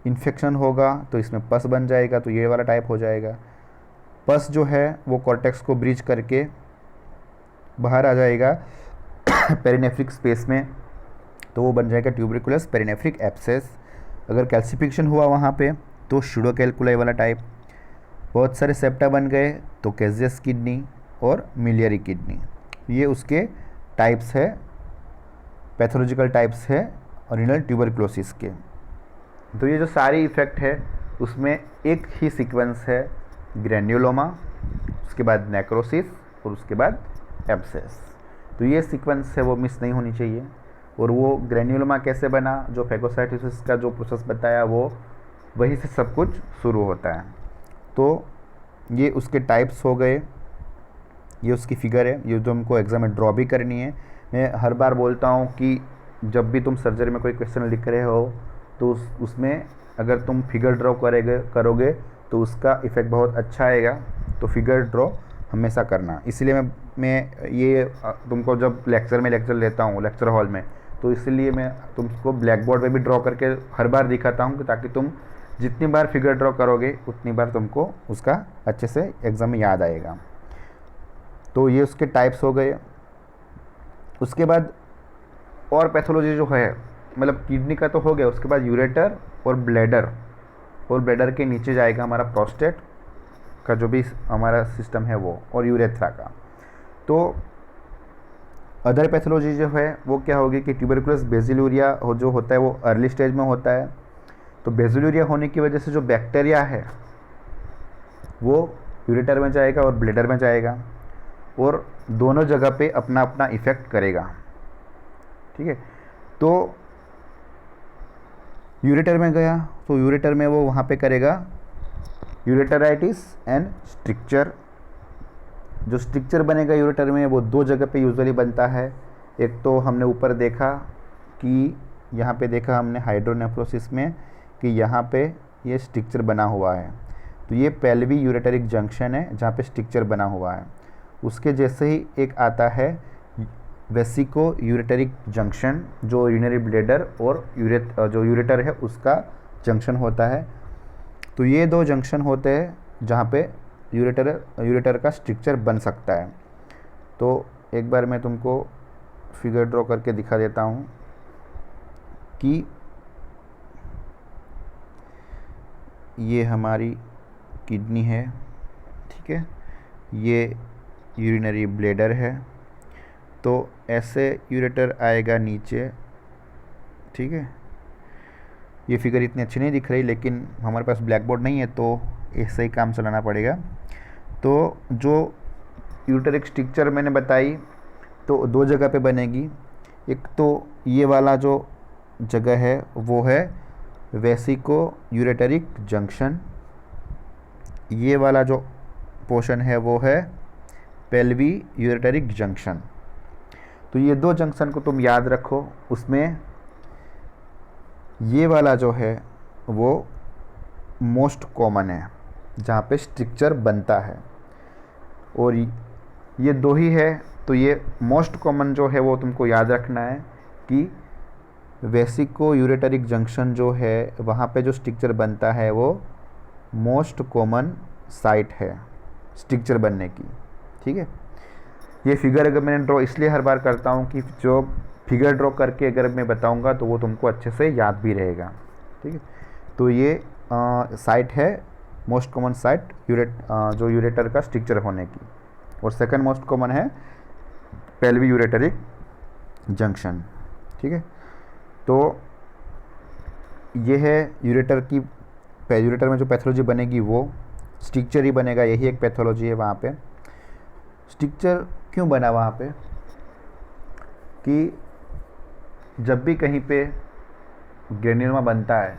इन्फेक्शन होगा तो इसमें पस बन जाएगा, तो ये वाला टाइप हो जाएगा। पस जो है वो कॉर्टेक्स को ब्रीच करके बाहर आ जाएगा पेरिनेफ्रिक स्पेस में, तो वो बन जाएगा ट्यूबरकुलस पेरिनेफ्रिक एब्सेस। अगर कैल्सिफिकेशन हुआ वहाँ पे तो स्यूडोकैल्कुलाई वाला टाइप। बहुत सारे सेप्टा बन गए तो केजियस किडनी और मिलियरी किडनी। ये उसके टाइप्स है, पैथोलॉजिकल टाइप्स है रीनल ट्यूबरकुलोसिस के। तो ये जो सारी इफ़ेक्ट है उसमें एक ही सीक्वेंस है, ग्रेन्युलोमा, उसके बाद नेक्रोसिस और उसके बाद एब्सेस। तो ये सीक्वेंस है वो मिस नहीं होनी चाहिए। और वो ग्रेन्युलोमा कैसे बना, जो फेगोसाइटोसिस का जो प्रोसेस बताया वो वहीं से सब कुछ शुरू होता है। तो ये उसके टाइप्स हो गए, ये उसकी फिगर है, ये जो हमको एग्ज़ाम में ड्रॉ भी करनी है। मैं हर बार बोलता हूँ कि जब भी तुम सर्जरी में कोई क्वेश्चन लिख रहे हो तो उसमें अगर तुम फिगर ड्रॉ करोगे तो उसका इफ़ेक्ट बहुत अच्छा आएगा। तो फिगर ड्रॉ हमेशा करना। इसलिए मैं ये तुमको जब लेक्चर लेता हूँ लेक्चर हॉल में, तो इसलिए मैं तुमको ब्लैक बोर्ड पर भी ड्रॉ करके हर बार दिखाता हूँ, ताकि तुम जितनी बार फिगर ड्रॉ करोगे उतनी बार तुमको उसका अच्छे से एग्ज़ाम में याद आएगा। तो ये उसके टाइप्स हो गए। उसके बाद और पैथोलॉजी जो है, मतलब किडनी का तो हो गया, उसके बाद यूरेटर और ब्लैडर, और ब्लैडर के नीचे जाएगा हमारा प्रोस्टेट, का जो भी हमारा सिस्टम है वो, और यूरेथ्रा का। तो अदर पैथोलॉजी जो है वो क्या होगी कि ट्यूबरकुलस बेसिलूरिया जो होता है वो अर्ली स्टेज में होता है। तो बेसिलूरिया होने की वजह से जो बैक्टीरिया है वो यूरेटर में जाएगा और ब्लैडर में जाएगा, और दोनों जगह पे अपना अपना इफ़ेक्ट करेगा। ठीक है, तो यूरेटर में गया तो यूरेटर में वो वहाँ पे करेगा यूरेटराइटिस एंड स्ट्रिक्चर। जो स्ट्रिक्चर बनेगा यूरेटर में वो दो जगह पे यूजुअली बनता है। एक तो हमने ऊपर देखा कि यहाँ पे देखा हमने हाइड्रोनेफ्रोसिस में कि यहाँ पे ये स्ट्रिक्चर बना हुआ है, तो ये पेल्वी यूरेटरिक जंक्शन है जहाँ पे स्ट्रिक्चर बना हुआ है। उसके जैसे ही एक आता है वेसिको यूरेटरिक जंक्शन, जो यूरिनरी ब्लैडर और जो यूरेटर है उसका जंक्शन होता है। तो ये दो जंक्शन होते हैं जहाँ पे यूरेटर का स्ट्रक्चर बन सकता है। तो एक बार मैं तुमको फिगर ड्रॉ करके दिखा देता हूँ कि ये हमारी किडनी है, ठीक है, ये यूरिनरी ब्लैडर है। तो ऐसे यूरेटर आएगा नीचे, ठीक है। ये फिगर इतनी अच्छी नहीं दिख रही, लेकिन हमारे पास ब्लैक बोर्ड नहीं है तो ऐसे ही काम चलाना पड़ेगा। तो जो यूरेटरिक स्ट्रक्चर मैंने बताई तो दो जगह पे बनेगी। एक तो ये वाला जो जगह है वो है वेसिको यूरेटरिक जंक्शन, ये वाला जो पोर्शन है वो है पेल्वी यूरेटरिक जंक्शन। तो ये दो जंक्शन को तुम याद रखो। उसमें ये वाला जो है वो मोस्ट कॉमन है जहाँ पे स्ट्रक्चर बनता है, और ये दो ही है। तो ये मोस्ट कॉमन जो है वो तुमको याद रखना है कि वेसिको यूरेटरिक जंक्शन जो है वहाँ पे जो स्ट्रक्चर बनता है वो मोस्ट कॉमन साइट है स्ट्रक्चर बनने की। ठीक है, ये फिगर अगर मैंने ड्रॉ इसलिए हर बार करता हूँ कि जो फिगर ड्रॉ करके अगर मैं बताऊँगा तो वो तुमको अच्छे से याद भी रहेगा। ठीक है, तो ये साइट है मोस्ट कॉमन साइट जो यूरेटर का स्ट्रक्चर होने की, और सेकंड मोस्ट कॉमन है पेल्वी यूरेटरिक जंक्शन। ठीक है, तो ये है यूरेटर में जो पैथोलॉजी बनेगी वो स्ट्रक्चर ही बनेगा, यही एक पैथोलॉजी है वहाँ पे। स्ट्रक्चर क्यों बना वहाँ पे कि जब भी कहीं पे ग्रेन्युलोमा बनता है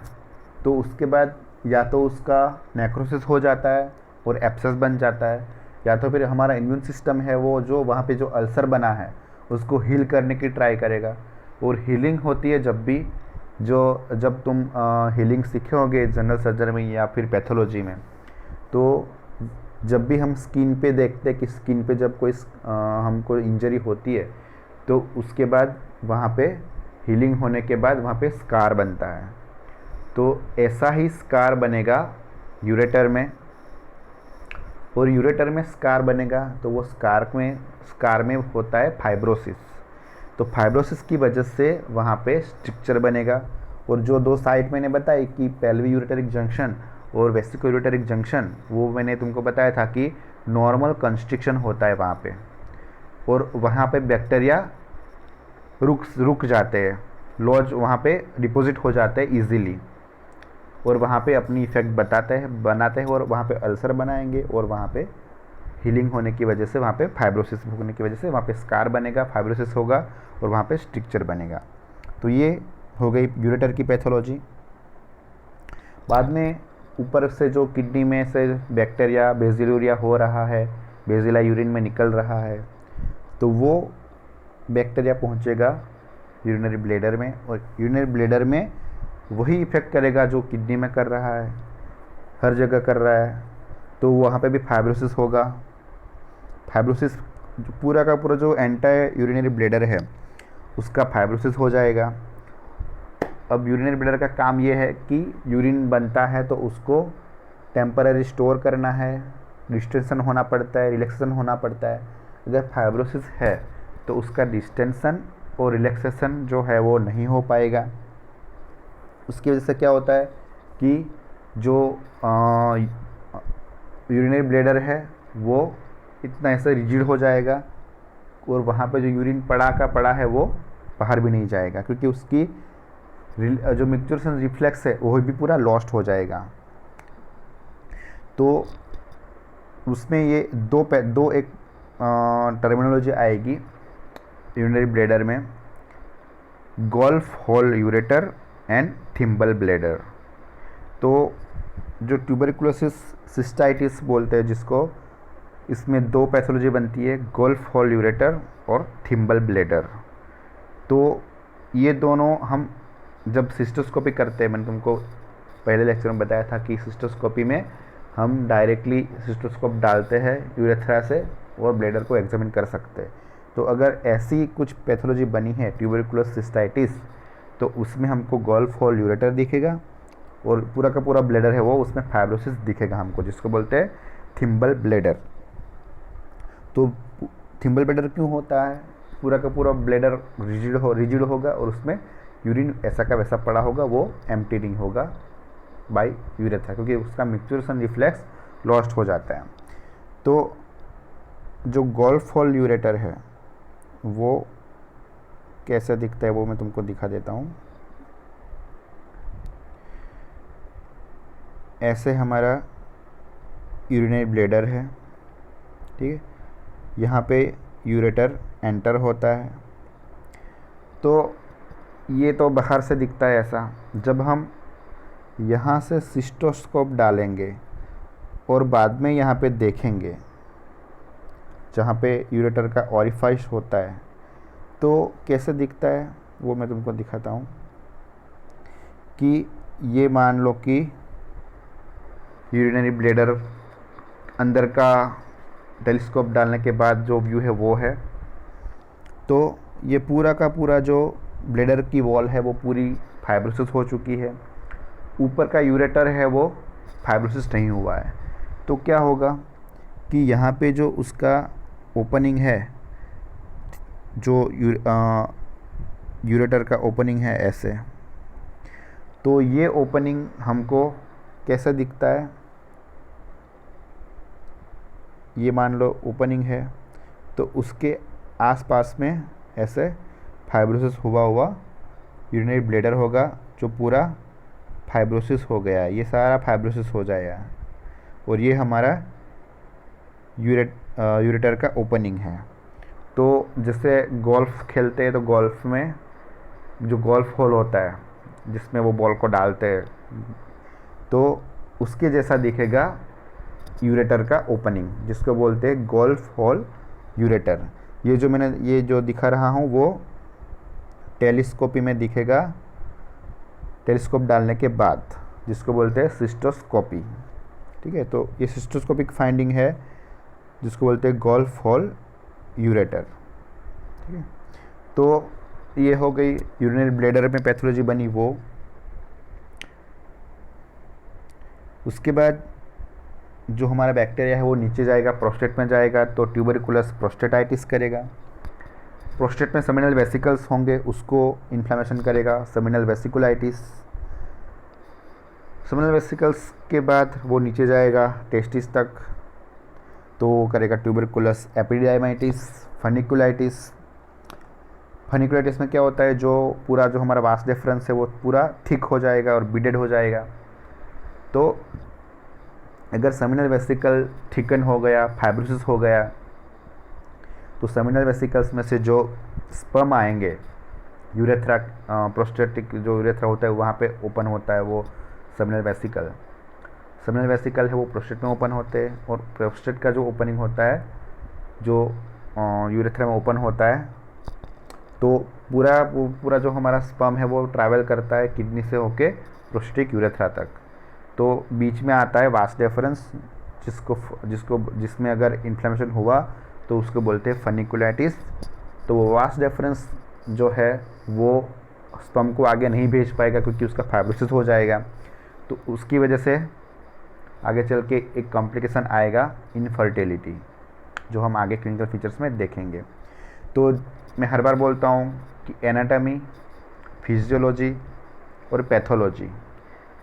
तो उसके बाद या तो उसका नेक्रोसिस हो जाता है और एब्सेस बन जाता है, या तो फिर हमारा इम्यून सिस्टम है वो जो वहाँ पे जो अल्सर बना है उसको हील करने की ट्राई करेगा। और हीलिंग होती है जब तुम हीलिंग सीखे होगे जनरल सर्जरी में या फिर पैथोलॉजी में, तो जब भी हम स्किन पे देखते हैं कि स्किन पे जब कोई हमको इंजरी होती है तो उसके बाद वहाँ पे हीलिंग होने के बाद वहाँ पे स्कार बनता है। तो ऐसा ही स्कार बनेगा यूरेटर में, और यूरेटर में स्कार बनेगा तो वो स्कार में होता है फाइब्रोसिस। तो फाइब्रोसिस की वजह से वहाँ पे स्ट्रक्चर बनेगा। और जो दो साइट मैंने बताई कि पेल्वी यूरेटरिक जंक्शन और वेसिको यूरेटरिक जंक्शन, वो मैंने तुमको बताया था कि नॉर्मल कंस्ट्रिक्शन होता है वहाँ पे, और वहाँ पे बैक्टीरिया रुक जाते हैं, लॉज वहाँ पे डिपॉजिट हो जाते हैं इजीली, और वहाँ पे अपनी इफेक्ट बनाते हैं और वहाँ पे अल्सर बनाएंगे, और वहाँ पे हीलिंग होने की वजह से वहाँ पे फाइब्रोसिस होने की वजह से वहाँ पे स्कार बनेगा, फाइब्रोसिस होगा और वहाँ पे स्ट्रक्चर बनेगा। तो ये हो गई यूरेटर की पैथोलॉजी। बाद में ऊपर से जो किडनी में से बैक्टीरिया बेसिलूरिया हो रहा है, बेसिला यूरिन में निकल रहा है, तो वो बैक्टीरिया पहुँचेगा यूरिनरी ब्लैडर में, और यूरिनरी ब्लैडर में वही इफ़ेक्ट करेगा जो किडनी में कर रहा है, हर जगह कर रहा है। तो वहाँ पे भी फाइब्रोसिस होगा। फाइब्रोसिस पूरा का पूरा जो एंटायर यूरिनरी ब्लैडर है उसका फाइब्रोसिस हो जाएगा। अब यूरिनरी ब्लैडर का काम ये है कि यूरिन बनता है तो उसको टेम्पररी स्टोर करना है, डिस्टेंशन होना पड़ता है, रिलैक्सेशन होना पड़ता है। अगर फाइब्रोसिस है तो उसका डिस्टेंशन और रिलैक्सेशन जो है वो नहीं हो पाएगा। उसकी वजह से क्या होता है कि जो यूरिनरी ब्लैडर है वो इतना ऐसे रिजिड हो जाएगा और वहाँ पे जो यूरिन पड़ा है वो बाहर भी नहीं जाएगा, क्योंकि उसकी जो मैच्योरेशन रिफ्लेक्स है वो भी पूरा लॉस्ट हो जाएगा। तो उसमें ये दो एक टर्मिनोलॉजी आएगी यूरिनरी ब्लैडर में, golf hole ureter and thimble bladder. तो जो ट्यूबरकुलोसिस सिस्टाइटिस बोलते हैं जिसको, इसमें दो पैथोलॉजी बनती है, गोल्फ होल यूरेटर और थिम्बल ब्लैडर। तो ये दोनों हम जब सिस्टोस्कोपी करते हैं, मैंने तुमको पहले लेक्चर में बताया था कि सिस्टोस्कोपी में हम डायरेक्टली सिस्टोस्कोप डालते हैं यूरेथ्रा से और ब्लैडर को एग्जामिन कर सकते हैं। तो अगर ऐसी कुछ पैथोलॉजी बनी है ट्यूबरकुलोस सिस्टाइटिस, तो उसमें हमको गोल्फ होल यूरेटर दिखेगा और पूरा का पूरा ब्लैडर है वो उसमें फाइब्रोसिस दिखेगा हमको, जिसको बोलते हैं थिम्बल ब्लैडर। तो थिम्बल ब्लैडर क्यों होता है? पूरा का पूरा ब्लैडर रिजिड होगा और उसमें यूरिन ऐसा का वैसा पड़ा होगा, वो एम्प्टी नहीं होगा बाय यूरेथ्रा, क्योंकि उसका मैच्योरेशन रिफ्लेक्स लॉस्ट हो जाता है। तो जो गोल्फ होल यूरेटर है वो कैसा दिखता है वो मैं तुमको दिखा देता हूँ। ऐसे हमारा यूरिनरी ब्लैडर है, ठीक है, यहाँ पे यूरेटर एंटर होता है। तो ये तो बाहर से दिखता है ऐसा। जब हम यहाँ से सिस्टोस्कोप डालेंगे और बाद में यहाँ पे देखेंगे जहाँ पे यूरेटर का ऑरिफाइस होता है, तो कैसे दिखता है वो मैं तुमको दिखाता हूँ। कि ये मान लो कि यूरिनरी ब्लैडर अंदर का टेलीस्कोप डालने के बाद जो व्यू है वो है। तो ये पूरा का पूरा जो ब्लैडर की वॉल है वो पूरी फाइब्रोसिस हो चुकी है, ऊपर का यूरेटर है वो फाइब्रोसिस नहीं हुआ है। तो क्या होगा कि यहाँ पे जो उसका ओपनिंग है, जो यूरेटर का ओपनिंग है ऐसे, तो ये ओपनिंग हमको कैसा दिखता है? ये मान लो ओपनिंग है, तो उसके आसपास में ऐसे फाइब्रोसिस हुआ यूरिनरी ब्लैडर होगा जो पूरा फाइब्रोसिस हो गया है। ये सारा फाइब्रोसिस हो जाएगा और ये हमारा यूरेटर का ओपनिंग है। तो जैसे गोल्फ खेलते हैं तो गोल्फ में जो गोल्फ होल होता है जिसमें वो बॉल को डालते हैं, तो उसके जैसा दिखेगा यूरेटर का ओपनिंग, जिसको बोलते हैं गोल्फ होल यूरेटर। ये जो मैंने ये जो दिखा रहा हूँ वो टेलीस्कोपी में दिखेगा, टेलीस्कोप डालने के बाद, जिसको बोलते हैं सिस्टोस्कोपी। ठीक है, तो ये सिस्टोस्कोपिक फाइंडिंग है जिसको बोलते हैं गोल्फ होल यूरेटर। ठीक है, तो ये हो गई यूरिनरी ब्लैडर में पैथोलॉजी बनी वो। उसके बाद जो हमारा बैक्टीरिया है वो नीचे जाएगा, प्रोस्टेट में जाएगा, तो ट्यूबरकुलस प्रोस्टेटाइटिस करेगा। प्रोस्टेट में सेमिनल वेसिकल्स होंगे, उसको इन्फ्लेमेशन करेगा, सेमिनल वेसिकुलाइटिस। सेमिनल वेसिकल्स के बाद वो नीचे जाएगा टेस्टिस तक, तो वो करेगा ट्यूबरकुलस एपिडाइमाइटिस, फनिकुलाइटिस। फनिकुलाइटिस में क्या होता है, जो पूरा जो हमारा वास डिफरेंस है वो पूरा थिक हो जाएगा और बीडेड हो जाएगा। तो अगर सेमिनल वेसिकल थिकन हो गया, फाइब्रोसिस हो गया, तो सेमिनल वेसिकल्स में से जो स्पर्म आएंगे, यूरेथ्रा प्रोस्टेटिक जो यूरेथ्रा होता है वहाँ पे ओपन होता है वो सेमिनल वेसिकल। सेमिनल वेसिकल है वो प्रोस्टेट में ओपन होते हैं, और प्रोस्टेट का जो ओपनिंग होता है जो यूरेथ्रा में ओपन होता है, तो पूरा जो हमारा स्पर्म है वो ट्रैवल करता है किडनी से होके प्रोस्टेटिक यूरेथ्रा तक। तो बीच में आता है वास डिफरेंस, जिसमें अगर इन्फ्लेमेशन हुआ तो उसको बोलते हैं फनिकुलाइटिस। तो वो वास डिफरेंस जो है वो स्पर्म को आगे नहीं भेज पाएगा क्योंकि उसका फाइब्रोसिस हो जाएगा। तो उसकी वजह से आगे चल के एक कॉम्प्लिकेशन आएगा, इनफर्टिलिटी, जो हम आगे क्लिनिकल फीचर्स में देखेंगे। तो मैं हर बार बोलता हूँ कि एनाटॉमी, फिजियोलॉजी और पैथोलॉजी,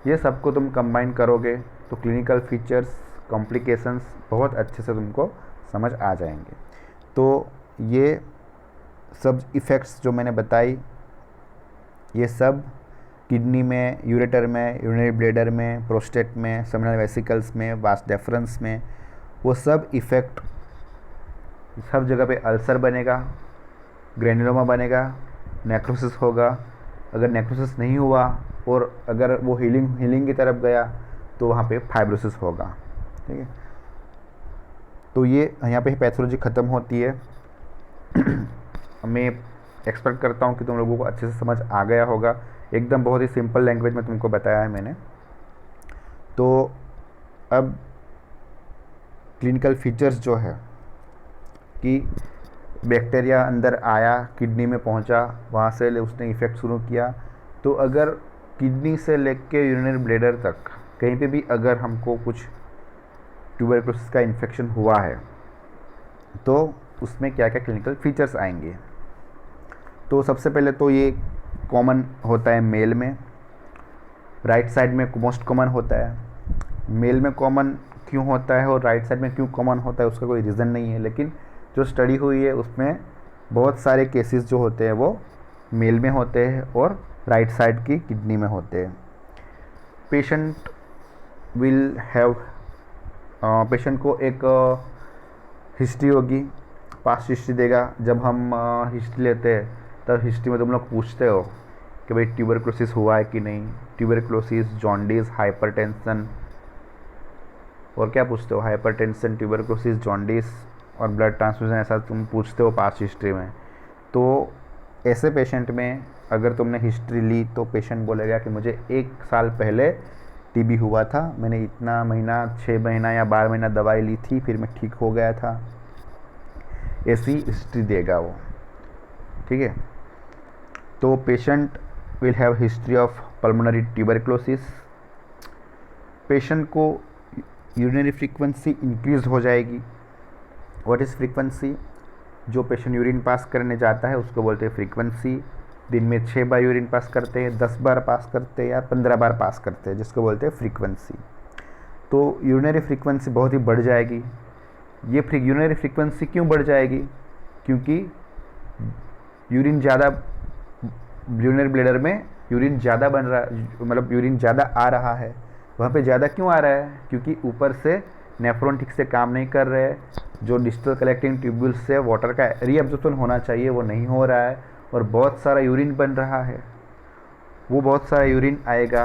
ये सबको तुम कंबाइन करोगे तो क्लिनिकल फीचर्स कॉम्प्लिकेशंस बहुत अच्छे से तुमको समझ आ जाएंगे। तो ये सब इफ़ेक्ट्स जो मैंने बताई, ये सब किडनी में, यूरेटर में, यूरिनरी ब्लैडर में, प्रोस्टेट में, सेमिनल वेसिकल्स में, वास डेफरेंस में, वो सब इफ़ेक्ट सब जगह पे अल्सर बनेगा, ग्रेनुलोमा बनेगा, नेक्रोसिस होगा। अगर नेक्रोसिस नहीं हुआ और अगर वो हीलिंग की तरफ गया तो वहाँ पे फाइब्रोसिस होगा। ठीक है, तो ये यहाँ पे पैथोलॉजी ख़त्म होती है। मैं एक्सपेक्ट करता हूँ कि तुम लोगों को अच्छे से समझ आ गया होगा। एकदम बहुत ही सिंपल लैंग्वेज में तुमको बताया है मैंने। तो अब क्लिनिकल फीचर्स जो है कि बैक्टीरिया अंदर आया, किडनी में पहुंचा, वहाँ से उसने इफ़ेक्ट शुरू किया। तो अगर किडनी से लेके यूरिनरी ब्लैडर तक कहीं पे भी अगर हमको कुछ ट्यूबरकुलोसिस का इन्फेक्शन हुआ है तो उसमें क्या क्या क्लिनिकल फीचर्स आएंगे। तो सबसे पहले तो ये कॉमन होता है मेल में, राइट साइड में मोस्ट कॉमन होता है। मेल में कॉमन क्यों होता है और राइट साइड में क्यों कॉमन होता है उसका कोई रीज़न नहीं है, लेकिन जो स्टडी हुई है उसमें बहुत सारे केसेस जो होते हैं वो मेल में होते हैं और राइट साइड की किडनी में होते हैं। पेशेंट विल हैव पेशेंट को एक हिस्ट्री होगी, पास्ट हिस्ट्री देगा। जब हम हिस्ट्री लेते हैं तब हिस्ट्री में तुम लोग पूछते हो कि भाई ट्यूबरकुलोसिस हुआ है कि नहीं, ट्यूबरकुलोसिस, जॉन्डिस, हाइपरटेंशन, और क्या पूछते हो, हाइपरटेंशन, ट्यूबरकुलोसिस, जॉन्डिस और ब्लड ट्रांसफ्यूजन, ऐसा तुम पूछते हो पास्ट हिस्ट्री में। तो ऐसे पेशेंट में अगर तुमने हिस्ट्री ली तो पेशेंट बोलेगा कि मुझे 1 साल पहले टीबी हुआ था, मैंने इतना महीना, 6 महीना या 12 महीना दवाई ली थी, फिर मैं ठीक हो गया था, ऐसी हिस्ट्री देगा वो। ठीक है, तो patient will have history of pulmonary tuberculosis. Patient को यूरिनरी फ्रीक्वेंसी इंक्रीज हो जाएगी। What is frequency? जो पेशेंट यूरिन पास करने जाता है उसको बोलते हैं फ्रीक्वेंसी। दिन में 6 बार यूरिन पास करते हैं, 10 बार पास करते हैं या 15 बार पास करते हैं, जिसको बोलते हैं फ्रीक्वेंसी। तो यूरिनरी फ्रीक्वेंसी बहुत ही बढ़ जाएगी। ये यूरिनरी फ्रीक्वेंसी क्यों बढ़ जाएगी? क्योंकि यूरिन ज़्यादा, यूरिनरी ब्लैडर में यूरिन ज़्यादा बन रहा है, मतलब यूरिन ज़्यादा आ रहा है। वहाँ पे ज़्यादा क्यों आ रहा है? क्योंकि ऊपर से नेफ्रॉन ठीक से काम नहीं कर रहे हैं। जो डिस्टल कलेक्टिंग ट्यूब्यूल्स से वाटर का रीअब्जॉर्प्शन होना चाहिए वो नहीं हो रहा है और बहुत सारा यूरिन बन रहा है। वो बहुत सारा यूरिन आएगा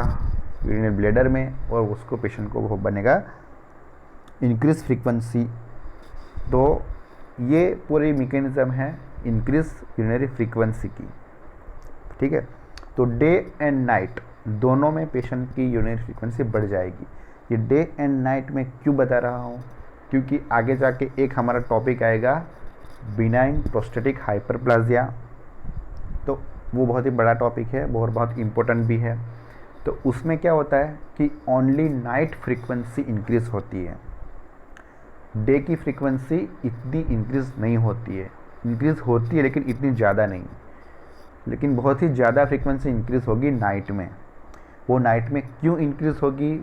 यूरिनरी ब्लैडर में और उसको पेशेंट को वो बनेगा इंक्रीज फ्रीक्वेंसी। तो ये पूरी मैकेनिज्म है इंक्रीज यूरिनरी फ्रीक्वेंसी की। ठीक है, तो डे एंड नाइट दोनों में पेशेंट की यूरिनरी फ्रीक्वेंसी बढ़ जाएगी। ये डे एंड नाइट में क्यों बता रहा हूँ? क्योंकि आगे जाके एक हमारा टॉपिक आएगा बिनाइन प्रोस्टेटिक हाइपरप्लाजिया, तो वो बहुत ही बड़ा टॉपिक है और बहुत इम्पोर्टेंट भी है। तो उसमें क्या होता है कि ओनली नाइट फ्रीक्वेंसी इंक्रीज होती है, डे की फ्रीक्वेंसी इतनी इंक्रीज नहीं होती है। इंक्रीज होती है लेकिन इतनी ज़्यादा नहीं, लेकिन बहुत ही ज़्यादा फ्रीक्वेंसी इंक्रीज होगी नाइट में। वो नाइट में क्यों इंक्रीज होगी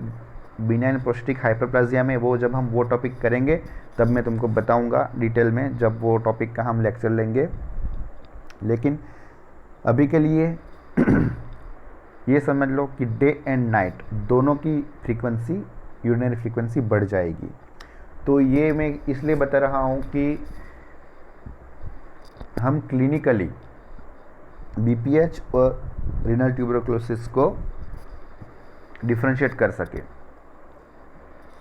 बिनाइन प्रोस्टेटिक हाइपरप्लाजिया में, वो जब हम वो टॉपिक करेंगे तब मैं तुमको बताऊंगा डिटेल में, जब वो टॉपिक का हम लेक्चर लेंगे। लेकिन अभी के लिए ये समझ लो कि डे एंड नाइट दोनों की फ्रीक्वेंसी, यूरिनरी फ्रीक्वेंसी बढ़ जाएगी। तो ये मैं इसलिए बता रहा हूँ कि हम क्लिनिकली बीपीएच और रीनल ट्यूबरकुलोसिस को डिफ्रेंशिएट कर सके।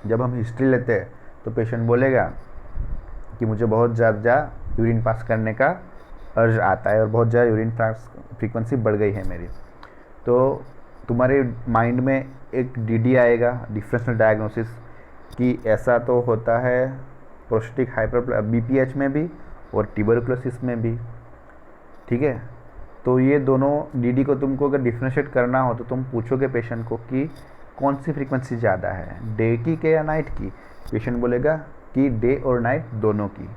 जब हम हिस्ट्री लेते हैं तो पेशेंट बोलेगा कि मुझे बहुत ज़्यादा यूरिन पास करने का अर्ज आता है और बहुत ज़्यादा यूरिन पास फ्रीक्वेंसी बढ़ गई है मेरी। तो तुम्हारे माइंड में एक डीडी आएगा, डिफरेंशियल डायग्नोसिस, कि ऐसा तो होता है प्रोस्टेटिक हाइपर बीपीएच में भी और ट्यूबरकुलोसिस में भी। ठीक है, तो ये दोनों डीडी को तुमको अगर डिफ्रेंशिएट करना हो तो तुम पूछोगे पेशेंट को कि कौन सी फ्रीक्वेंसी ज़्यादा है, डे की के या नाइट की? पेशेंट बोलेगा कि डे और नाइट दोनों की।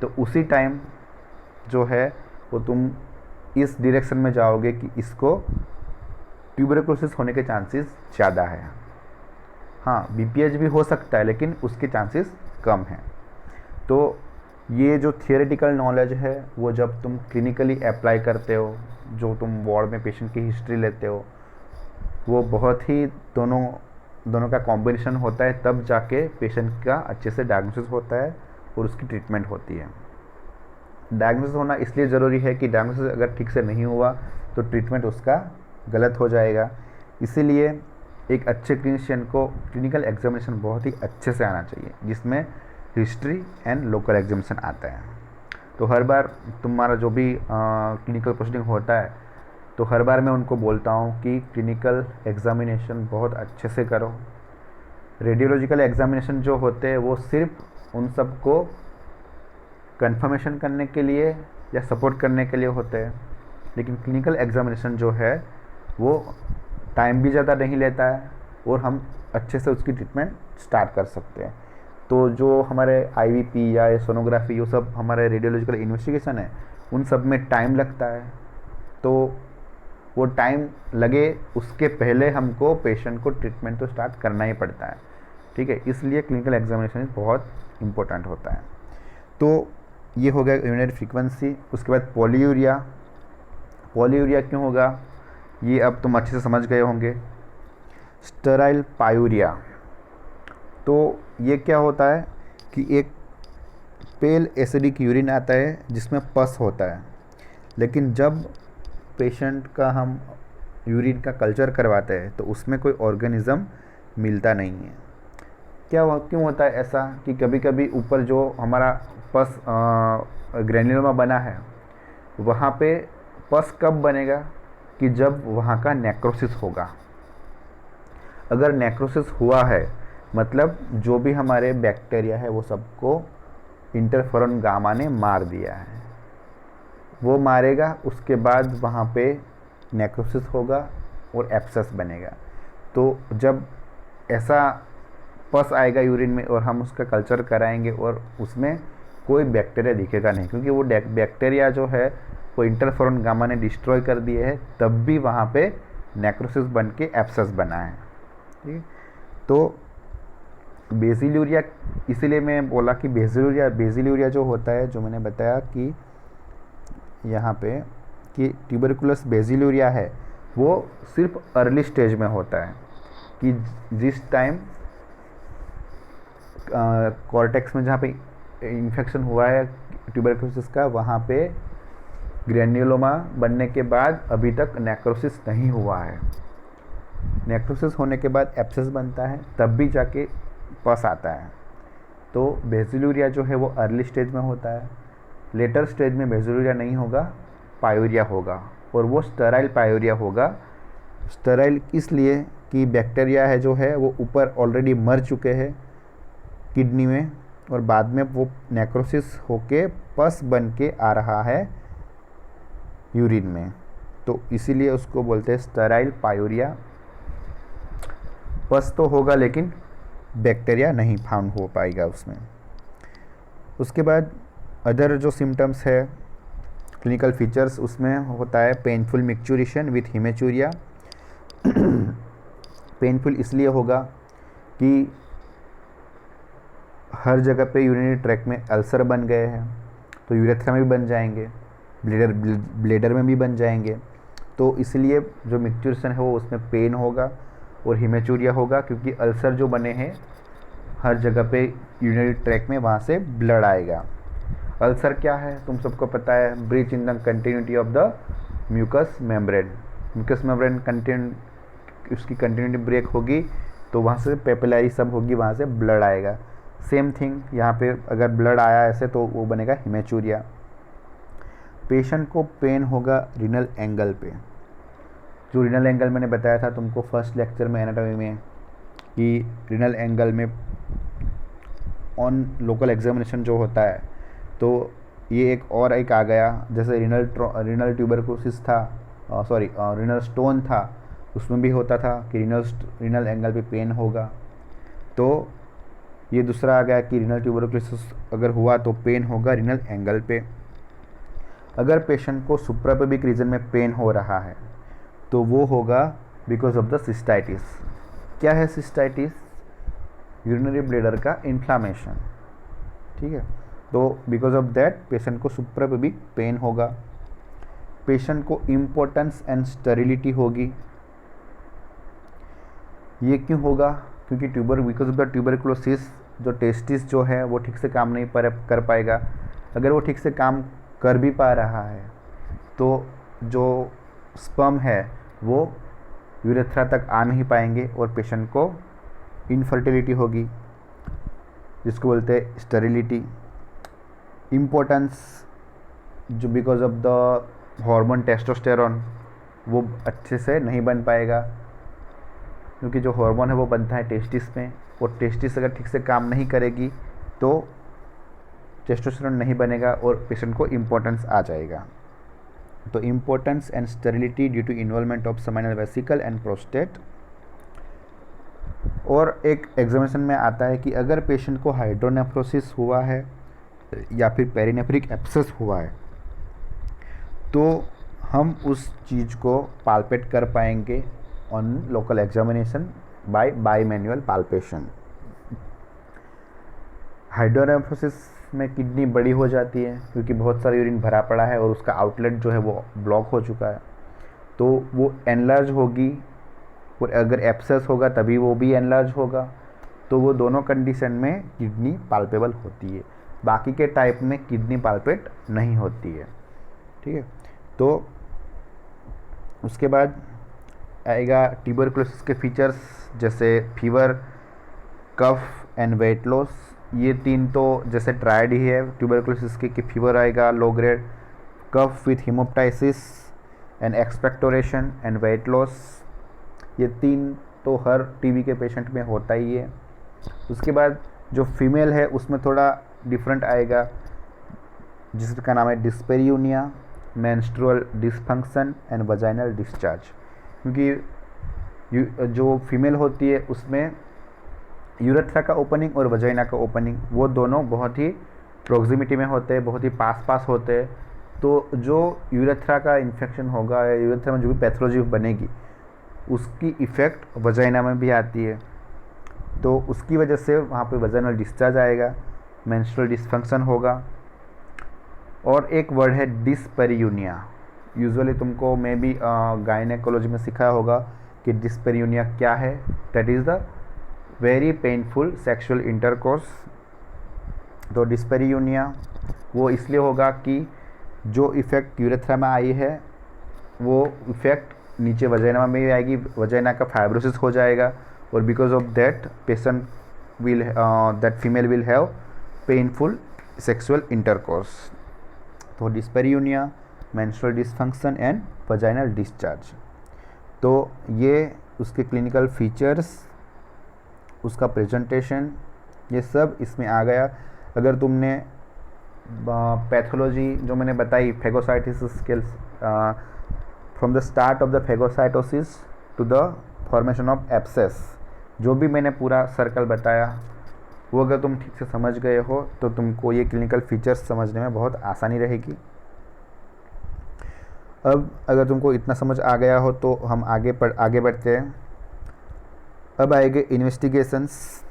तो उसी टाइम जो है वो तुम इस डायरेक्शन में जाओगे कि इसको ट्यूबरकुलोसिस होने के चांसेस ज़्यादा है। हाँ BPH भी हो सकता है लेकिन उसके चांसेस कम हैं। तो ये जो थियोरेटिकल नॉलेज है वो जब तुम क्लिनिकली अप्लाई करते हो, जो तुम वार्ड में पेशेंट की हिस्ट्री लेते हो, वो बहुत ही दोनों दोनों का कॉम्बिनेशन होता है, तब जाके पेशेंट का अच्छे से डायग्नोसिस होता है और उसकी ट्रीटमेंट होती है। डायग्नोसिस होना इसलिए ज़रूरी है कि डायग्नोसिस अगर ठीक से नहीं हुआ तो ट्रीटमेंट उसका गलत हो जाएगा। इसीलिए एक अच्छे क्लिनिशियन को क्लिनिकल एग्जामिनेशन बहुत ही अच्छे से आना चाहिए, जिसमें हिस्ट्री एंड लोकल एग्जामिनेशन आता है। तो हर बार तुम्हारा जो भी क्लिनिकल प्रोसीडिंग होता है, तो हर बार मैं उनको बोलता हूँ कि क्लिनिकल एग्जामिनेशन बहुत अच्छे से करो। रेडियोलॉजिकल एग्जामिनेशन जो होते हैं वो सिर्फ उन सब को कंफर्मेशन करने के लिए या सपोर्ट करने के लिए होते हैं, लेकिन क्लिनिकल एग्जामिनेशन जो है वो टाइम भी ज़्यादा नहीं लेता है और हम अच्छे से उसकी ट्रीटमेंट स्टार्ट कर सकते हैं। तो जो हमारे IVP या सोनोग्राफी, ये सब हमारे रेडियोलॉजिकल इन्वेस्टिगेशन है, उन सब में टाइम लगता है। तो वो टाइम लगे उसके पहले हमको पेशेंट को ट्रीटमेंट तो स्टार्ट करना ही पड़ता है, ठीक है। इसलिए क्लिनिकल एग्जामिनेशन बहुत इम्पोर्टेंट होता है। तो ये हो गया यूरिनरी फ्रीक्वेंसी। उसके बाद पॉलीयूरिया। पॉलीयूरिया क्यों होगा ये अब तुम अच्छे से समझ गए होंगे। स्टेराइल पायूरिया, तो ये क्या होता है कि एक पेल एसिडिक यूरिन आता है जिसमें पस होता है, लेकिन जब पेशेंट का हम यूरिन का कल्चर करवाते हैं तो उसमें कोई ऑर्गेनिज़म मिलता नहीं है। क्यों होता है ऐसा कि कभी कभी ऊपर जो हमारा पस ग्रेन्युलोमा बना है, वहाँ पे पस कब बनेगा कि जब वहाँ का नेक्रोसिस होगा। अगर नेक्रोसिस हुआ है मतलब जो भी हमारे बैक्टीरिया है वो सबको इंटरफेरॉन गामा ने मार दिया है, वो मारेगा, उसके बाद वहाँ पे नेक्रोसिस होगा और एब्सेस बनेगा। तो जब ऐसा पस आएगा यूरिन में और हम उसका कल्चर कराएंगे और उसमें कोई बैक्टीरिया दिखेगा नहीं, क्योंकि वो बैक्टीरिया जो है वो इंटरफेरॉन गामा ने डिस्ट्रॉय कर दिए है, तब भी वहाँ पे नेक्रोसिस बन के एब्सेस बना है, ठीक। तो बेसिलूरिया, इसीलिए मैं बोला कि बेसिलूरिया जो होता है, जो मैंने बताया कि यहाँ पे कि ट्यूबरकुलस बेसिलूरिया है, वो सिर्फ अर्ली स्टेज में होता है कि जिस टाइम कॉर्टेक्स में जहाँ पे इन्फेक्शन हुआ है ट्यूबरकुलोसिस का, वहाँ पे ग्रेन्युलोमा बनने के बाद अभी तक नेक्रोसिस नहीं हुआ है। नेक्रोसिस होने के बाद एब्सेस बनता है, तब भी जाके पस आता है। तो बेसिलूरिया जो है वो अर्ली स्टेज में होता है। लेटर स्टेज में बेसिलूरिया नहीं होगा, पायूरिया होगा, और वो स्टेराइल पायूरिया होगा। स्टेराइल इसलिए कि बैक्टीरिया है जो है वो ऊपर ऑलरेडी मर चुके हैं किडनी में, और बाद में वो नेक्रोसिस होके पस बन के आ रहा है यूरिन में, तो इसीलिए उसको बोलते हैं स्टेराइल पायूरिया। पस तो होगा लेकिन बैक्टीरिया नहीं फाउंड हो पाएगा उसमें। उसके बाद अदर जो सिम्टम्स है क्लिनिकल फीचर्स, उसमें होता है painful micturition with haematuria. Painful इसलिए होगा कि हर जगह पे यूरिनरी ट्रैक्ट में अल्सर बन गए हैं, तो यूरेथ्रा में भी बन जाएंगे, ब्लेडर में भी बन जाएंगे। तो इसलिए जो मिक्चुरेशन है वो उसमें पेन होगा और हिमेचूरिया होगा, क्योंकि अल्सर जो बने हैं हर जगह पे यूरिनरी ट्रैक्ट में, वहाँ से ब्लड आएगा। अल्सर क्या है तुम सबको पता है, breach in the continuity of the mucus membrane. Mucus membrane उसकी कंटिन्यूटी ब्रेक होगी तो वहाँ से पेपिलरी सब होगी, वहाँ से ब्लड आएगा। सेम थिंग यहाँ पे अगर ब्लड आया ऐसे तो वो बनेगा हिमेचूरिया। पेशेंट को पेन होगा रीनल एंगल पे। जो रीनल एंगल मैंने बताया था तुमको फर्स्ट लेक्चर में एनाटॉमी में कि रीनल एंगल में ऑन लोकल एग्जामिनेशन जो होता है, तो ये एक आ गया, जैसे रीनल ट्यूबरकुलोसिस था, रीनल स्टोन था, उसमें भी होता था कि रीनल एंगल पे पेन होगा। तो ये दूसरा आ गया कि रीनल ट्यूबरकुलोसिस अगर हुआ तो पेन होगा रीनल एंगल पे। अगर पेशेंट को सुप्रापेबिक रीजन में पेन हो रहा है तो वो होगा बिकॉज ऑफ द सिस्टाइटिस। क्या है सिस्टाइटिस? यूरिनरी ब्लैडर का इन्फ्लामेशन, ठीक है। तो बिकॉज ऑफ दैट पेशेंट को सुप्रापुबिक पेन होगा, पेशेंट को इम्पोर्टेंस एंड स्टेरिलिटी होगी। ये क्यों होगा? क्योंकि बिकॉज ऑफ द ट्यूबरकुलोसिस जो टेस्टिस जो है वो ठीक से काम नहीं कर पाएगा। अगर वो ठीक से काम कर भी पा रहा है तो जो स्पर्म है वो यूरेथ्रा तक आ नहीं पाएंगे और पेशेंट को इनफर्टिलिटी होगी, जिसको बोलते हैं स्टेरिलिटी। इम्पोर्टेंस जो because of the hormone testosterone वो अच्छे से नहीं बन पाएगा, क्योंकि जो हार्मोन है वो बनता है टेस्टिस में, और टेस्टिस अगर ठीक से काम नहीं करेगी तो टेस्टोस्टेरोन नहीं बनेगा और पेशेंट को इम्पोर्टेंस आ जाएगा। तो importance and sterility due to involvement of seminal vesicle and prostate. और एक एग्जामिनेशन में आता है कि अगर पेशेंट को हाइड्रोनेफ्रोसिस हुआ है या फिर पेरिनेफ्रिक एब्सेस हुआ है तो हम उस चीज़ को पाल्पेट कर पाएंगे on local examination by manual palpation. Hydronephrosis में किडनी बड़ी हो जाती है क्योंकि बहुत सारा यूरिन भरा पड़ा है और उसका आउटलेट जो है वो ब्लॉक हो चुका है, तो वो एनलार्ज होगी, और अगर एब्सेस होगा तभी वो भी एनलार्ज होगा। तो वो दोनों कंडीशन में किडनी पाल्पेबल होती है, बाकी के टाइप में किडनी पाल्पेट नहीं होती है, ठीक है। तो उसके बाद आएगा ट्यूबरकुलोसिस के फीचर्स, जैसे fever, cough and weight loss. ये तीन तो जैसे ट्रायड ही है ट्यूबरकुलोसिस की, कि फीवर आएगा low grade, cough with haemoptysis and expectoration and weight loss. ये तीन तो हर टीबी के पेशेंट में होता ही है। उसके बाद जो फीमेल है उसमें थोड़ा डिफरेंट आएगा, जिसका नाम है dyspareunia, menstrual dysfunction and vaginal discharge. क्योंकि जो फीमेल होती है उसमें यूरेथ्रा का ओपनिंग और वजाइना का ओपनिंग वो दोनों बहुत ही प्रोक्सिमिटी में होते हैं, बहुत ही पास होते हैं। तो जो यूरेथ्रा का इन्फेक्शन होगा या यूरेथ्रा में जो भी पैथोलॉजी बनेगी उसकी इफ़ेक्ट वजाइना में भी आती है, तो उसकी वजह से वहाँ पे वजाइनल डिस्चार्ज आएगा, मेंस्ट्रुअल डिसफंक्शन होगा। और एक वर्ड है डिस्पेरियूनिया। यूजुअली तुमको मे बी गायनेकोलॉजी में सिखाया होगा कि डिस्पेरियूनिया क्या है। That is the very painful sexual intercourse. तो डिस्पेरियूनिया वो इसलिए होगा कि जो इफ़ेक्ट यूरेथ्रा में आई है वो इफ़ेक्ट नीचे वजाइना में भी आएगी, वजाइना का फाइब्रोसिस हो जाएगा, और because of that patient will that female will have painful sexual intercourse. तो dyspareunia, menstrual dysfunction and vaginal discharge. तो ये उसके क्लिनिकल फीचर्स, उसका प्रेजेंटेशन, ये सब इसमें आ गया। अगर तुमने पैथोलॉजी जो मैंने बताई phagocytosis scales from the start of the phagocytosis to the formation of abscess, जो भी मैंने पूरा सर्कल बताया वो अगर तुम ठीक से समझ गए हो तो तुमको ये क्लिनिकल फीचर्स समझने में बहुत आसानी रहेगी। अब अगर तुमको इतना समझ आ गया हो तो हम आगे बढ़ते हैं। अब आएंगे इन्वेस्टिगेशंस।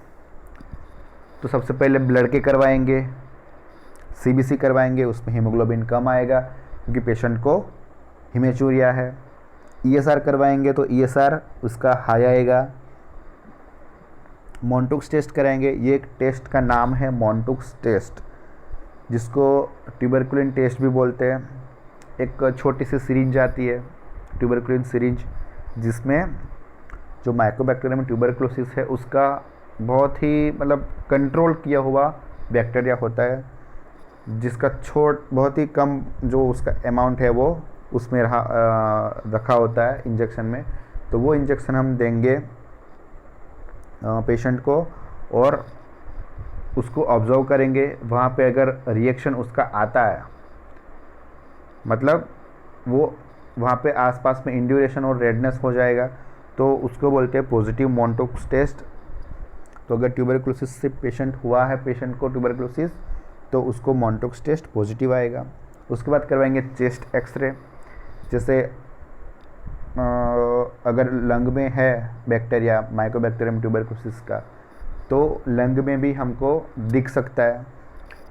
तो सबसे पहले ब्लड के करवाएंगे, सीबीसी करवाएंगे, उसमें हीमोग्लोबिन कम आएगा क्योंकि पेशेंट को हिमेचूरिया है। ईएसआर करवाएंगे तो ईएसआर उसका हाई आएगा। मॉन्टुक्स टेस्ट कराएंगे, ये एक टेस्ट का नाम है मॉन्टुक्स टेस्ट, जिसको ट्यूबरकुलिन टेस्ट भी बोलते हैं। एक छोटी सी सिरिंज आती है, ट्यूबरकुलिन सिरिंज, जिसमें जो माइकोबैक्टीरियम ट्यूबरकुलोसिस है उसका बहुत ही मतलब कंट्रोल किया हुआ बैक्टीरिया होता है, जिसका बहुत ही कम जो उसका अमाउंट है वो उसमें रखा होता है इंजेक्शन में। तो वो इंजेक्शन हम देंगे पेशेंट को और उसको ऑब्जर्व करेंगे। वहाँ पे अगर रिएक्शन उसका आता है, मतलब वो वहाँ पे आसपास में इंड्यूरेशन और रेडनेस हो जाएगा, तो उसको बोलते हैं पॉजिटिव मॉन्टुक्स टेस्ट। तो अगर ट्यूबरकुलोसिस से पेशेंट हुआ है, पेशेंट को ट्यूबरकुलोसिस, तो उसको मॉन्टुक्स टेस्ट पॉजिटिव आएगा। उसके बाद करवाएंगे चेस्ट एक्सरे। जैसे अगर लंग में है बैक्टीरिया माइकोबैक्टीरियम ट्यूबरकुलोसिस का, तो लंग में भी हमको दिख सकता है,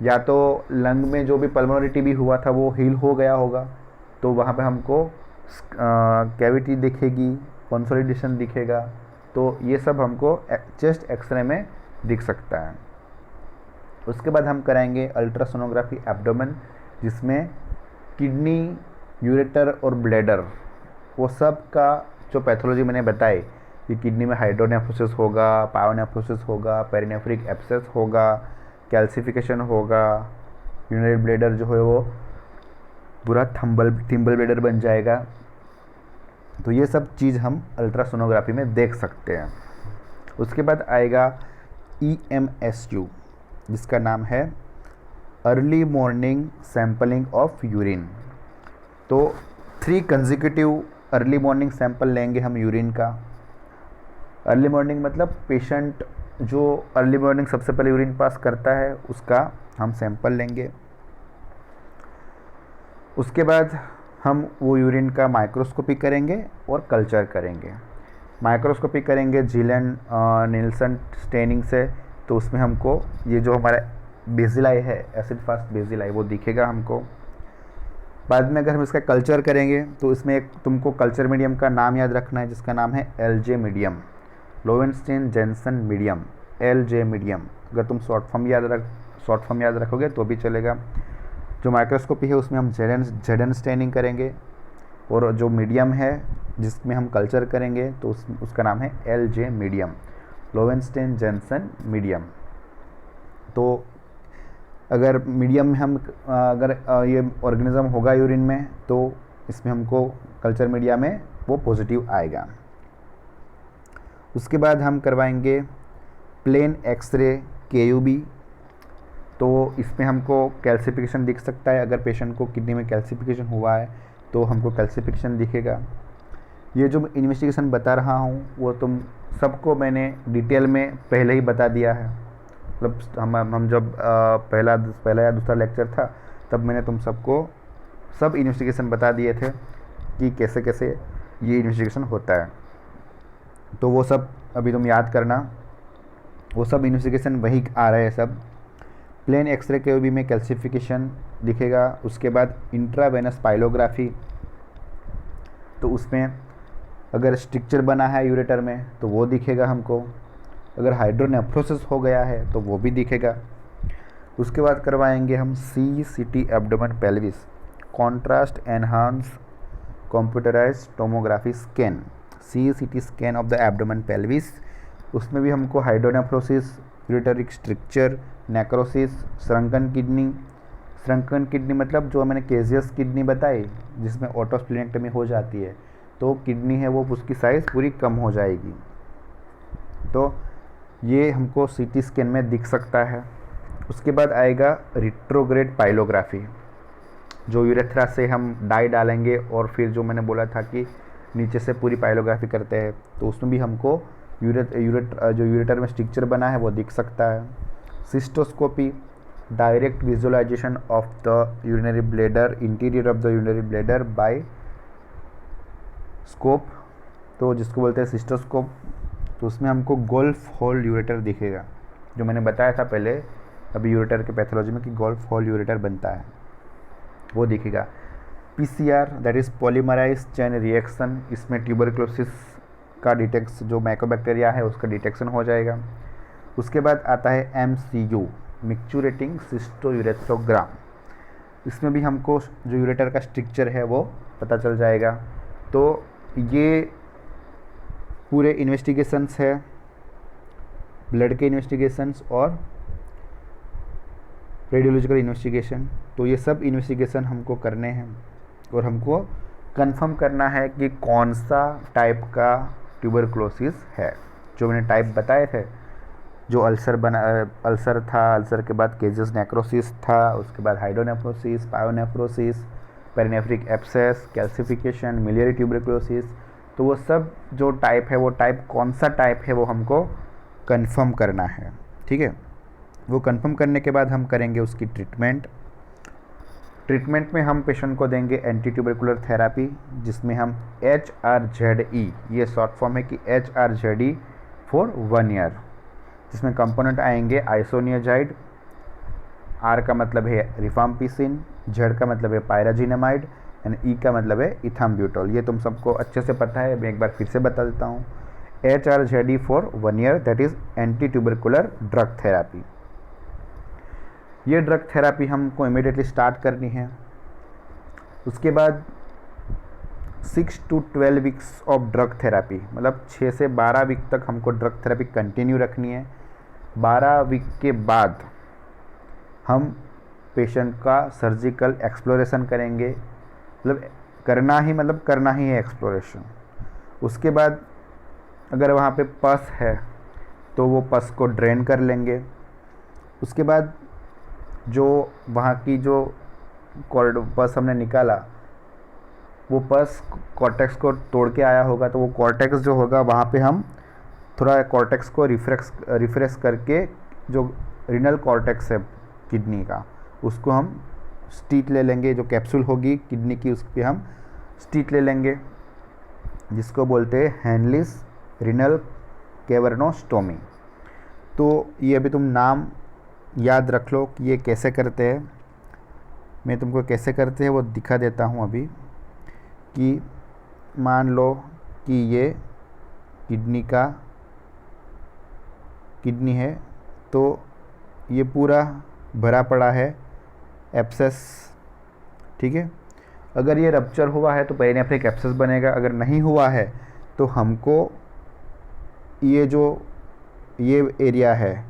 या तो लंग में जो भी पल्मोनरी टीबी हुआ था वो हील हो गया होगा, तो वहाँ पे हमको कैविटी दिखेगी, कंसोलिडेशन दिखेगा, तो ये सब हमको चेस्ट एक्सरे में दिख सकता है। उसके बाद हम कराएंगे अल्ट्रासोनोग्राफी एब्डोमेन, जिसमें किडनी, यूरेटर और ब्लैडर, वो सब का जो पैथोलॉजी मैंने बताई कि किडनी में हाइड्रोनेफ्रोसिस होगा, पायोनेफ्रोसिस होगा, पेरिनेफ्रिक एब्सेस होगा, कैल्सिफिकेशन होगा, यूरिनरी ब्लैडर जो है वो पूरा थिम्बल ब्लैडर बन जाएगा। तो ये सब चीज़ हम अल्ट्रासोनोग्राफी में देख सकते हैं। उसके बाद आएगा EMSU, जिसका नाम है early morning sampling of urine. तो 3 कंसेक्यूटिव अर्ली मॉर्निंग सैंपल लेंगे हम यूरिन का। अर्ली मॉर्निंग मतलब पेशेंट जो अर्ली मॉर्निंग सबसे पहले यूरिन पास करता है उसका हम सैंपल लेंगे। उसके बाद हम वो यूरिन का माइक्रोस्कोपी करेंगे और कल्चर करेंगे। माइक्रोस्कोपी करेंगे जीलेन नील्सन स्टेनिंग से, तो उसमें हमको ये जो हमारा बेसिलाई है, एसिड फास्ट बेसिलाई, वो दिखेगा हमको। बाद में अगर हम इसका कल्चर करेंगे तो इसमें एक तुमको कल्चर मीडियम का नाम याद रखना है, जिसका नाम है LJ medium, Lowenstein Jensen medium, LJ medium. अगर तुम शॉर्ट फॉर्म याद रखोगे तो भी चलेगा। जो माइक्रोस्कोपी है उसमें हम जेडन स्टेनिंग करेंगे, और जो मीडियम है जिसमें हम कल्चर करेंगे तो उसका नाम है LJ medium, Lowenstein Jensen medium. तो अगर मीडियम में हम अगर ये ऑर्गेनिज्म होगा यूरिन में, तो इसमें हमको कल्चर मीडिया में वो पॉजिटिव आएगा। उसके बाद हम करवाएंगे प्लेन एक्सरे KUB। तो इसमें हमको कैल्सिफिकेशन दिख सकता है। अगर पेशेंट को किडनी में कैल्सिफिकेशन हुआ है तो हमको कैल्सिफिकेशन दिखेगा। ये जो इन्वेस्टिगेशन बता रहा हूँ वो तुम सबको मैंने डिटेल में पहले ही बता दिया है। मतलब हम जब पहला या दूसरा लेक्चर था तब मैंने तुम सबको सब इन्वेस्टिगेशन बता दिए थे कि कैसे कैसे ये इन्वेस्टिगेशन होता है। तो वो सब अभी तुम याद करना, वो सब इन्वेस्टिगेशन वही आ रहे हैं सब। प्लेन एक्सरे KUB में कैल्सिफिकेशन दिखेगा। उसके बाद इंट्रावेनस पाइलोग्राफी, तो उसमें अगर स्ट्रक्चर बना है यूरेटर में तो वो दिखेगा हमको। अगर हाइड्रोनेफ्रोसिस हो गया है तो वो भी दिखेगा। उसके बाद करवाएंगे हम CCT abdomen pelvis, contrast enhance computerised tomography scan, CCT scan of the abdomen pelvis. उसमें भी हमको हाइड्रोनेफ्रोसिस, यूरेटरिक स्ट्रक्चर, नेक्रोसिस, श्रंकन किडनी मतलब जो मैंने केजियस किडनी बताई जिसमें ऑटोस्प्लेनेक्टमी हो जाती है, तो किडनी है वो उसकी साइज़ पूरी कम हो जाएगी। तो ये हमको CT स्कैन में दिख सकता है। उसके बाद आएगा रिट्रोग्रेड पाइलोग्राफी, जो यूरेथ्रा से हम डाई डालेंगे और फिर जो मैंने बोला था कि नीचे से पूरी पाइलोग्राफी करते हैं, तो उसमें भी हमको जो यूरेटर में स्ट्रक्चर बना है वो दिख सकता है। Cystoscopy, direct visualization of the urinary bladder, interior of the urinary bladder by scope, तो जिसको बोलते हैं सिस्टोस्कोप। तो उसमें हमको गोल्फ होल यूरेटर दिखेगा, जो मैंने बताया था पहले अभी यूरेटर के पैथोलॉजी में कि गोल्फ होल यूरेटर बनता है, वो दिखेगा। PCR that is polymerize chain reaction, इसमें ट्यूबरक्लोसिस का डिटेक्शन, जो माइकोबैक्टीरिया है उसका डिटेक्शन हो जाएगा। उसके बाद आता है MCU, मिक्चुरेटिंग सिस्टोयूरेथ्रोग्राम। इसमें भी हमको जो यूरेटर का स्ट्रक्चर है वो पता चल जाएगा। तो ये पूरे इन्वेस्टिगेशंस है, ब्लड के इन्वेस्टिगेशंस और रेडियोलॉजिकल इन्वेस्टिगेशन। तो ये सब इन्वेस्टिगेशन हमको करने हैं और हमको कंफर्म करना है कि कौन सा टाइप का ट्यूबरक्लोसिस है। जो मैंने टाइप बताए थे, जो अल्सर था, अल्सर के बाद केजियस नेक्रोसिस था, उसके बाद hydronephrosis, pyonephrosis, perinephric abscess, calcification, miliary tuberculosis, तो वो सब जो टाइप है, वो टाइप कौन सा टाइप है वो हमको कंफर्म करना है। ठीक है, वो कंफर्म करने के बाद हम करेंगे उसकी ट्रीटमेंट में हम पेशेंट को देंगे एंटी ट्यूबरकुलर थेरापी, जिसमें हम HRZE, ये शॉर्ट फॉर्म है कि HRZE फॉर 1 ईयर, जिसमें कंपोनेंट आएंगे आइसोनियाजाइड, आर का मतलब है रिफाम्पिसिन, जेड का मतलब है पायराजिनामाइड एंड ई का मतलब है इथाम्ब्यूटोल। ये तुम सबको अच्छे से पता है, मैं एक बार फिर से बता देता हूँ। HRZD for 1 year, that is anti tubercular drug therapy. ये ड्रग थेरापी हमको इमीडिएटली स्टार्ट करनी है। उसके बाद 6 to 12 weeks of drug therapy, मतलब 6 से 12 वीक तक हमको ड्रग थेरापी कंटिन्यू रखनी है। 12 वीक के बाद हम पेशेंट का सर्जिकल एक्सप्लोरेशन करेंगे, मतलब करना ही है एक्सप्लोरेशन। उसके बाद अगर वहाँ पे पस है तो वो पस को ड्रेन कर लेंगे। उसके बाद जो वहाँ की जो पस हमने निकाला, वो पस कॉर्टेक्स को तोड़ के आया होगा, तो वो कॉर्टेक्स जो होगा वहाँ पे हम थोड़ा कॉर्टेक्स को रिफ्रेश करके जो रिनल कॉर्टेक्स है किडनी का, उसको हम स्टीट ले लेंगे। जो कैप्सूल होगी किडनी की उस पर हम स्टीट ले लेंगे, जिसको बोलते हैं हैंडलिस रिनल कैवर्नोस्टोमी। तो ये अभी तुम नाम याद रख लो कि ये कैसे करते हैं। मैं तुमको कैसे करते हैं वो दिखा देता हूँ अभी। कि मान लो कि ये किडनी है, तो ये पूरा भरा पड़ा है एब्सेस, ठीक है। अगर ये रप्चर हुआ है तो पेरिनेफ्रिक एब्सेस बनेगा, अगर नहीं हुआ है तो हमको ये एरिया है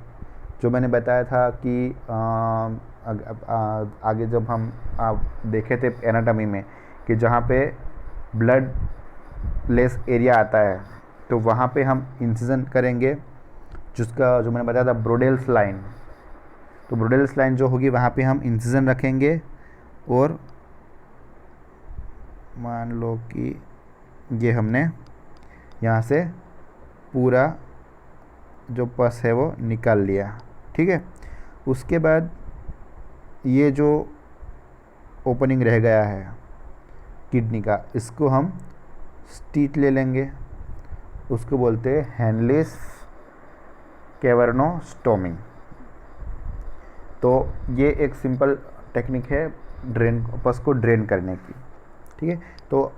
जो मैंने बताया था कि आगे जब हम देखे थे एनाटॉमी में कि जहाँ पे ब्लड लेस एरिया आता है, तो वहाँ पे हम इंसिजन करेंगे, जो मैंने बताया था ब्रोडेल्स लाइन। तो ब्रोडेल्स लाइन जो होगी वहाँ पे हम इंसिजन रखेंगे, और मान लो कि ये हमने यहाँ से पूरा जो पस है वो निकाल लिया, ठीक है। उसके बाद ये जो ओपनिंग रह गया है किडनी का, इसको हम स्टीट ले लेंगे, उसको बोलते हैं हैंडलिस कैवर्नोस्टोमी। तो ये एक सिंपल टेक्निक है पस को ड्रेन करने की, ठीक है। तो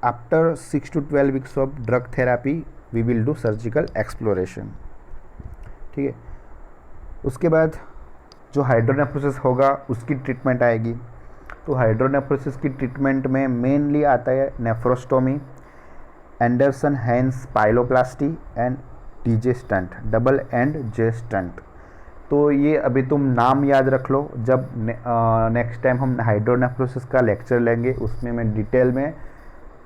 after 6 to 12 weeks of drug therapy we will do surgical exploration, ठीक है। उसके बाद जो हाइड्रोनेफ्रोसिस होगा उसकी ट्रीटमेंट आएगी। तो हाइड्रोनेफ्रोसिस की ट्रीटमेंट में मेनली आता है nephrostomy, Anderson Hynes pyeloplasty and DJ stent, double and J stent. तो ये अभी तुम नाम याद रख लो, जब नेक्स्ट टाइम हम हाइड्रोनेफ्रोसिस का लेक्चर लेंगे उसमें मैं डिटेल में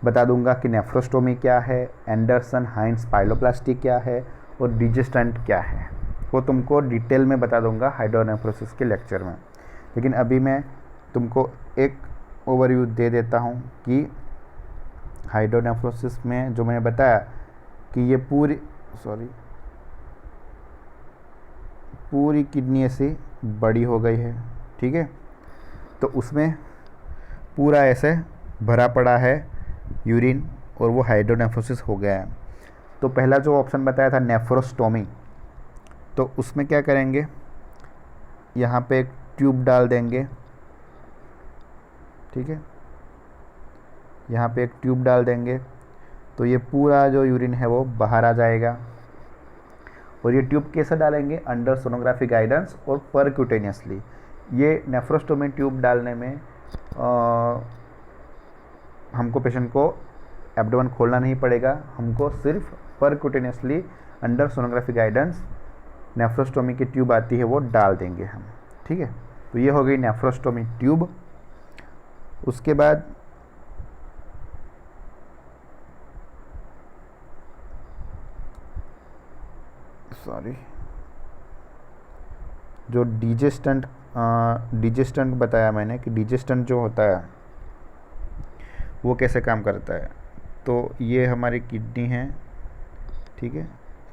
बता दूंगा कि नेफ्रोस्टोमी क्या है, एंडरसन हाइंस पाइलोप्लास्टी क्या है और डीजे स्टंट क्या है, वो तुमको डिटेल में बता दूंगा हाइड्रोनेफ्रोसिस के लेक्चर में। लेकिन अभी मैं तुमको एक ओवरव्यू दे देता हूँ कि हाइड्रोनेफ्रोसिस में जो मैंने बताया कि ये पूरी किडनी ऐसी बड़ी हो गई है, ठीक है। तो उसमें पूरा ऐसे भरा पड़ा है यूरिन और वो हाइड्रोनेफ्रोसिस हो गया है। तो पहला जो ऑप्शन बताया था नेफ्रोस्टोमी, तो उसमें क्या करेंगे, यहाँ पे एक ट्यूब डाल देंगे, ठीक है। यहाँ पे एक ट्यूब डाल देंगे तो ये पूरा जो यूरिन है वो बाहर आ जाएगा। और ये ट्यूब कैसे डालेंगे, अंडर सोनोग्राफी गाइडेंस और परक्यूटेनियसली। ये नेफ्रोस्टोमी ट्यूब डालने में हमको पेशेंट को एब्डोमेन खोलना नहीं पड़ेगा, हमको सिर्फ परक्यूटेनियसली अंडर सोनोग्राफी गाइडेंस नेफ्रोस्टोमी की ट्यूब आती है वो डाल देंगे हम, ठीक है। तो ये हो गई नेफ्रोस्टोमी ट्यूब। उसके बाद जो डीजे स्टंट बताया मैंने कि डीजे स्टंट जो होता है वो कैसे काम करता है। तो ये हमारी किडनी है, ठीक है,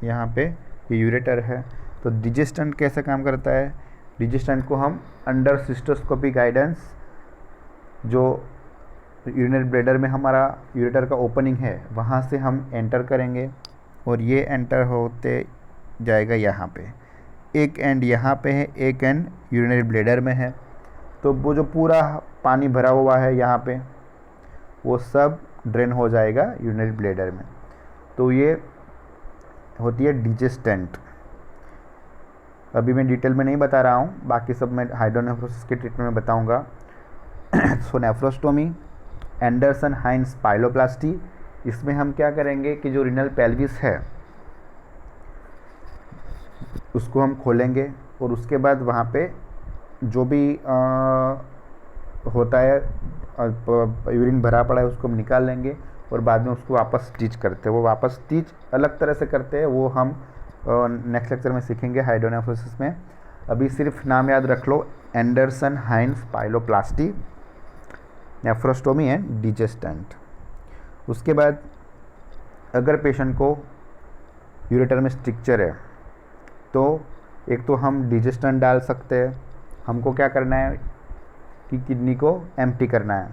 यहाँ पे ये यूरेटर है। तो डीजे स्टंट कैसे काम करता है, डीजे स्टंट को हम अंडर सिस्टोस्कोपी गाइडेंस, जो यूरिनरी ब्लैडर में हमारा यूरेटर का ओपनिंग है वहाँ से हम एंटर करेंगे और ये एंटर होते जाएगा यहाँ पे। एक एंड यहाँ पे है, एक एंड यूरिनरी ब्लैडर में है। तो वो जो पूरा पानी भरा हुआ है यहाँ पे वो सब ड्रेन हो जाएगा यूरिनरी ब्लैडर में। तो ये होती है डिजेस्टेंट। अभी मैं डिटेल में नहीं बता रहा हूँ, बाकी सब मैं हाइड्रोनेफ्रोसिस के ट्रीटमेंट में बताऊँगा। सो नेफ्रोस्टोमी, एंडरसन हाइंस पाइलोप्लास्टी, इसमें हम क्या करेंगे कि जो रीनल पेल्विस है उसको हम खोलेंगे और उसके बाद वहाँ पे जो भी होता है यूरिन भरा पड़ा है उसको हम निकाल लेंगे और बाद में उसको वापस स्टिच करते हैं। वो वापस स्टिच अलग तरह से करते हैं, वो हम नेक्स्ट लेक्चर में सीखेंगे हाइड्रोनेफ्रोसिस में। अभी सिर्फ नाम याद रख लो, एंडरसन हाइंस पाइलोप्लास्टी, नेफ्रोस्टोमी एंड डिजेस्टेंट। उसके बाद अगर पेशेंट को यूरेटर में स्ट्रिक्चर है तो एक तो हम डिजेस्टेंट डाल सकते हैं। हमको क्या करना है कि किडनी को एम्प्टी करना है।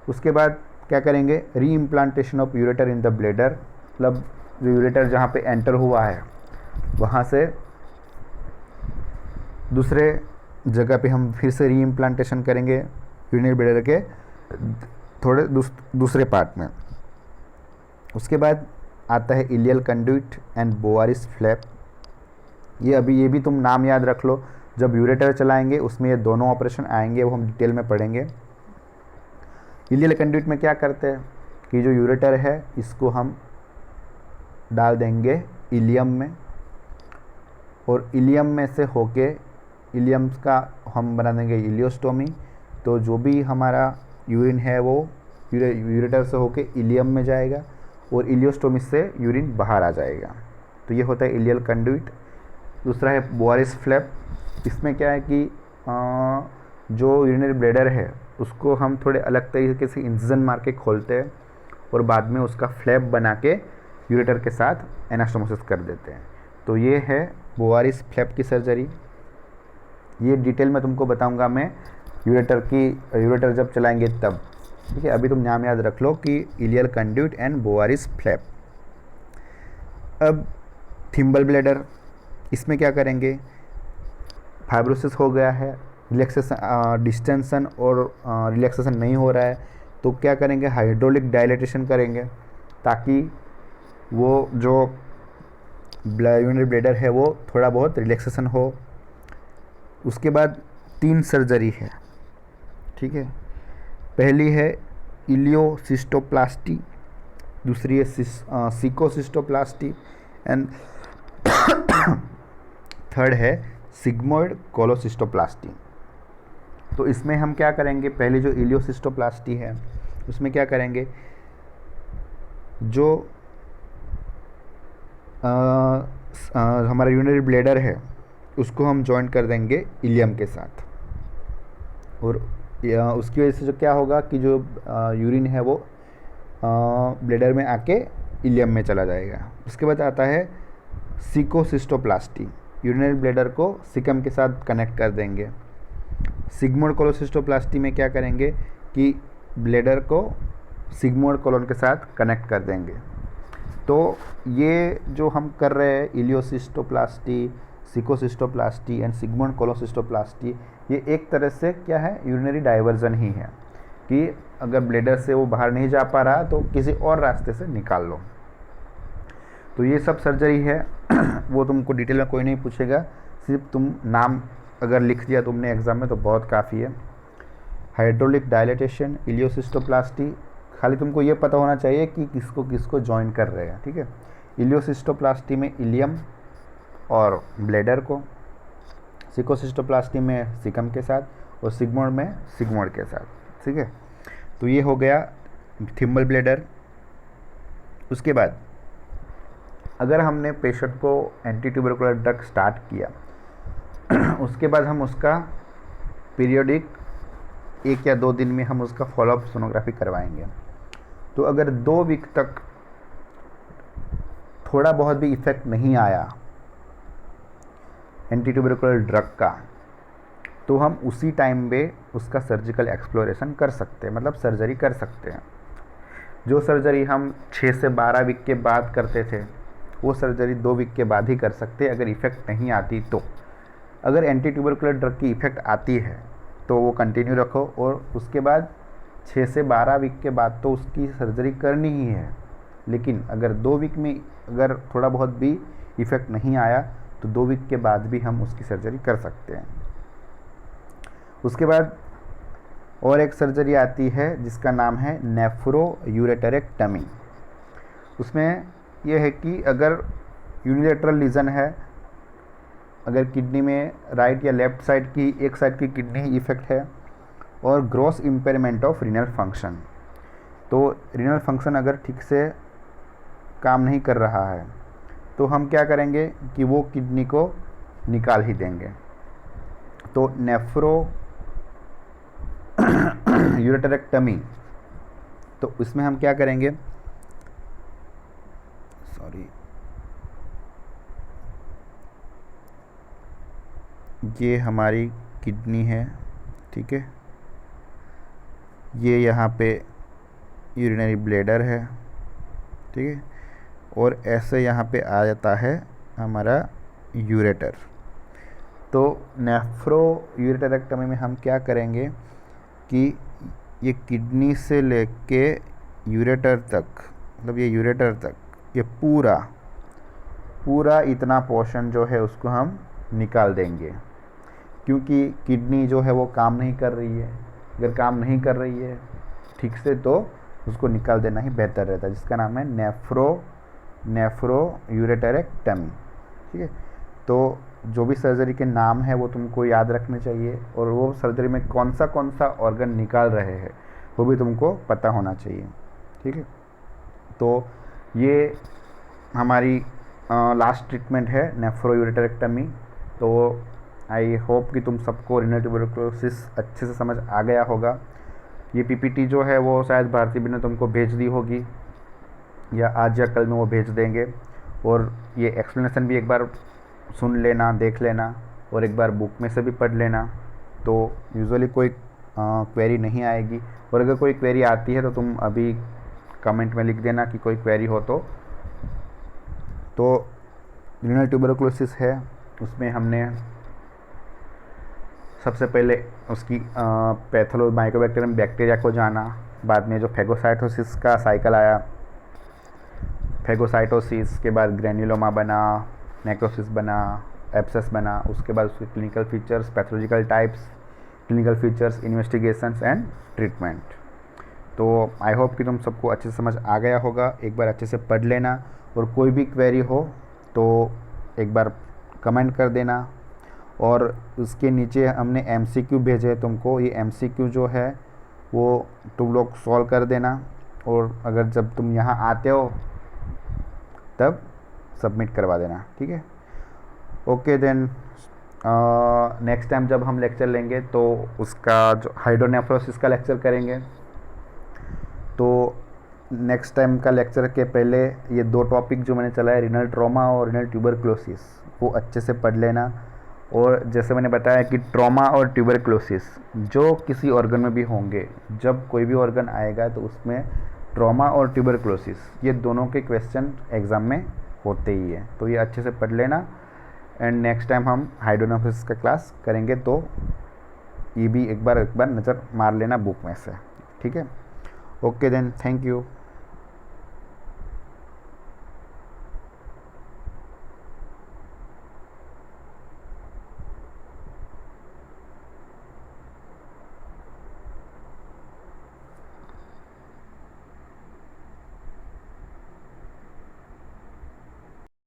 उसके बाद क्या करेंगे, री implantation of ureter in the bladder, मतलब जो यूरेटर जहाँ पे एंटर हुआ है वहाँ से दूसरे जगह पे हम फिर से री इम्प्लांटेशन करेंगे यूरिनरी ब्लैडर के थोड़े दूसरे पार्ट में। उसके बाद आता है इलियल कंड्यूट एंड बोआरिस फ्लैप। ये भी तुम नाम याद रख लो, जब यूरेटर चलाएंगे उसमें ये दोनों ऑपरेशन आएंगे, वो हम डिटेल में पढ़ेंगे। इलियल कंड्यूट में क्या करते हैं कि जो यूरेटर है इसको हम डाल देंगे इलियम में और इलियम में से होके इलियम का हम बना देंगे इलियोस्टोमी। तो जो भी हमारा यूरिन है वो यूरेटर से होके इलियम में जाएगा और इलियोस्टोमी से यूरिन बाहर आ जाएगा। तो ये होता है इलियल कंड्यूट। दूसरा है बोआरिस फ्लैप। इसमें क्या है कि जो यूरिनरी ब्लैडर है उसको हम थोड़े अलग तरीके से इंसिजन मार के खोलते हैं और बाद में उसका फ्लैप बना के यूरेटर के साथ एनास्टोमोसिस कर देते हैं। तो ये है बोआरिस फ्लैप की सर्जरी। ये डिटेल में तुमको बताऊंगा मैं यूरेटर जब चलाएंगे तब, ठीक है। अभी तुम नाम याद रख लो कि इलियल कंड्यूट एंड बोआरिस फ्लैप। अब थिम्बल ब्लैडर, इसमें क्या करेंगे, फाइब्रोसिस हो गया है, रिलैक्सेशन डिस्टेंशन और रिलैक्सेशन नहीं हो रहा है, तो क्या करेंगे, हाइड्रोलिक डायलेटेशन करेंगे ताकि वो जो यूरिनरी ब्लैडर है वो थोड़ा बहुत रिलैक्सेशन हो। उसके बाद 3 सर्जरी है, ठीक है। पहली है इलियोसिस्टोप्लास्टी, दूसरी है सिकोसिस्टोप्लास्टी एंड थर्ड है सिग्मोइड कोलोसिस्टोप्लास्टी। तो इसमें हम क्या करेंगे, पहले जो इलियोसिस्टोप्लास्टी है उसमें क्या करेंगे, जो हमारा यूरिनरी ब्लैडर है उसको हम जॉइन कर देंगे इलियम के साथ और उसकी वजह से जो क्या होगा कि जो यूरिन है वो ब्लैडर में आके इलियम में चला जाएगा। उसके बाद आता है सिकोसिस्टोप्लास्टी, यूरिनरी ब्लैडर को सिकम के साथ कनेक्ट कर देंगे। सिग्मोइड कोलोसिस्टोप्लास्टी में क्या करेंगे कि ब्लैडर को सिग्मोइड कोलोन के साथ कनेक्ट कर देंगे। तो ये जो हम कर रहे हैं इलियोसिस्टोप्लास्टी, सिकोसिस्टोप्लास्टी एंड सिग्मोइड कोलोसिस्टोप्लास्टी, ये एक तरह से क्या है, यूरिनरी डाइवर्जन ही है कि अगर ब्लैडर से वो बाहर नहीं जा पा रहा तो किसी और रास्ते से निकाल लो। तो ये सब सर्जरी है वो तुमको डिटेल में कोई नहीं पूछेगा, सिर्फ तुम नाम अगर लिख दिया तुमने एग्ज़ाम में तो बहुत काफ़ी है। हाइड्रोलिक डायलेटेशन, इलियोसिस्टोप्लास्टी, खाली तुमको ये पता होना चाहिए कि किसको किसको जॉइन कर रहे हैं, ठीक है। इलियोसिस्टोप्लास्टी में इलियम और ब्लैडर को, सिकोसिस्टोप्लास्टी में सिकम के साथ और सिग्मोइड में सिग्मोइड के साथ, ठीक है। तो ये हो गया थिम्बल ब्लैडर। उसके बाद अगर हमने पेशेंट को एंटी ट्यूबरकुलर ड्रग स्टार्ट किया उसके बाद हम उसका पीरियोडिक 1 या 2 दिन में हम उसका फॉलोअप सोनोग्राफी करवाएंगे। तो अगर 2 वीक तक थोड़ा बहुत भी इफेक्ट नहीं आया एंटी ट्यूबरकुलर ड्रग का, तो हम उसी टाइम पे उसका सर्जिकल एक्सप्लोरेशन कर सकते हैं, मतलब सर्जरी कर सकते हैं। जो सर्जरी हम 6 से 12 वीक के बाद करते थे वो सर्जरी 2 वीक के बाद ही कर सकते हैं अगर इफ़ेक्ट नहीं आती तो। अगर एंटी ट्यूबरकुलर ड्रग की इफ़ेक्ट आती है तो वो कंटिन्यू रखो, और उसके बाद 6 से 12 वीक के बाद तो उसकी सर्जरी करनी ही है। लेकिन अगर 2 वीक में अगर थोड़ा बहुत भी इफ़ेक्ट नहीं आया तो 2 वीक के बाद भी हम उसकी सर्जरी कर सकते हैं। उसके बाद और एक सर्जरी आती है जिसका नाम है नेफ्रोयूरेटरेक्टमी। उसमें यह है कि अगर यूनिलेटरल लीजन है, अगर किडनी में राइट या लेफ़्ट साइड की एक साइड की किडनी इफ़ेक्ट है, और gross impairment of renal function, तो रीनल फंक्शन अगर ठीक से काम नहीं कर रहा है तो हम क्या करेंगे कि वो किडनी को निकाल ही देंगे। तो नेफ्रो यूरेटरेक्टमी, तो इसमें हम क्या करेंगे, ये हमारी किडनी है, ठीक है, ये यहाँ पे यूरिनरी ब्लैडर है, ठीक है, और ऐसे यहाँ पे आ जाता है हमारा यूरेटर। तो नेफ्रो यूरेटरेक्टमी में हम क्या करेंगे कि ये किडनी से लेके यूरेटर तक, मतलब ये यूरेटर तक, ये पूरा इतना पोर्शन जो है उसको हम निकाल देंगे, क्योंकि किडनी जो है वो काम नहीं कर रही है। अगर काम नहीं कर रही है ठीक से तो उसको निकाल देना ही बेहतर रहता है, जिसका नाम है नेफ्रोयूरेटरेक्टमी, ठीक है। तो जो भी सर्जरी के नाम है वो तुमको याद रखने चाहिए, और वो सर्जरी में कौन सा ऑर्गन निकाल रहे हैं वो भी तुमको पता होना चाहिए, ठीक है। तो ये हमारी लास्ट ट्रीटमेंट है नेफ्रोयूरेटरेक्टमी। तो आई होप कि तुम सबको रीनल ट्यूबरकुलोसिस अच्छे से समझ आ गया होगा। ये पीपीटी जो है वो शायद भारती भी ने तुमको भेज दी होगी, या आज या कल में वो भेज देंगे, और ये एक्सप्लेनेशन भी एक बार सुन लेना, देख लेना, और एक बार बुक में से भी पढ़ लेना। तो यूजुअली कोई क्वेरी नहीं आएगी, और अगर कोई क्वेरी आती है तो तुम अभी कमेंट में लिख देना कि कोई क्वेरी हो तो रीनल ट्यूबरकुलोसिस है, उसमें हमने सबसे पहले उसकी पैथोलो माइकोबैक्टीरियम बैक्टीरिया को जाना, बाद में जो फेगोसाइटोसिस का साइकिल आया, फेगोसाइटोसिस के बाद ग्रेन्युलोमा बना, नेक्रोसिस बना, एब्सेस बना, उसके बाद उसके clinical features, pathological types, clinical features, investigations and treatment. तो आई होप कि तुम सबको अच्छे से समझ आ गया होगा। एक बार अच्छे से पढ़ लेना, और कोई भी क्वेरी हो तो एक बार कमेंट कर देना। और उसके नीचे हमने MCQ भेजे तुमको, ये MCQ जो है वो तुम लोग सॉल्व कर देना, और अगर जब तुम यहाँ आते हो तब सबमिट करवा देना, ठीक है। ओके देन, नेक्स्ट टाइम जब हम लेक्चर लेंगे तो उसका जो हाइड्रोनेफ्रोसिस का लेक्चर करेंगे। तो नेक्स्ट टाइम का लेक्चर के पहले ये 2 टॉपिक जो मैंने चलाया, रीनल ट्रॉमा और रीनल ट्यूबरकुलोसिस, वो अच्छे से पढ़ लेना। और जैसे मैंने बताया कि ट्रॉमा और ट्यूबरकुलोसिस जो किसी ऑर्गन में भी होंगे, जब कोई भी ऑर्गन आएगा तो उसमें ट्रॉमा और ट्यूबरकुलोसिस ये दोनों के क्वेश्चन एग्ज़ाम में होते ही है। तो ये अच्छे से पढ़ लेना, एंड नेक्स्ट टाइम हम हाइड्रोनेफ्रोसिस का क्लास करेंगे तो ये भी एक बार नज़र मार लेना बुक में से, ठीक है। Okay then, thank you.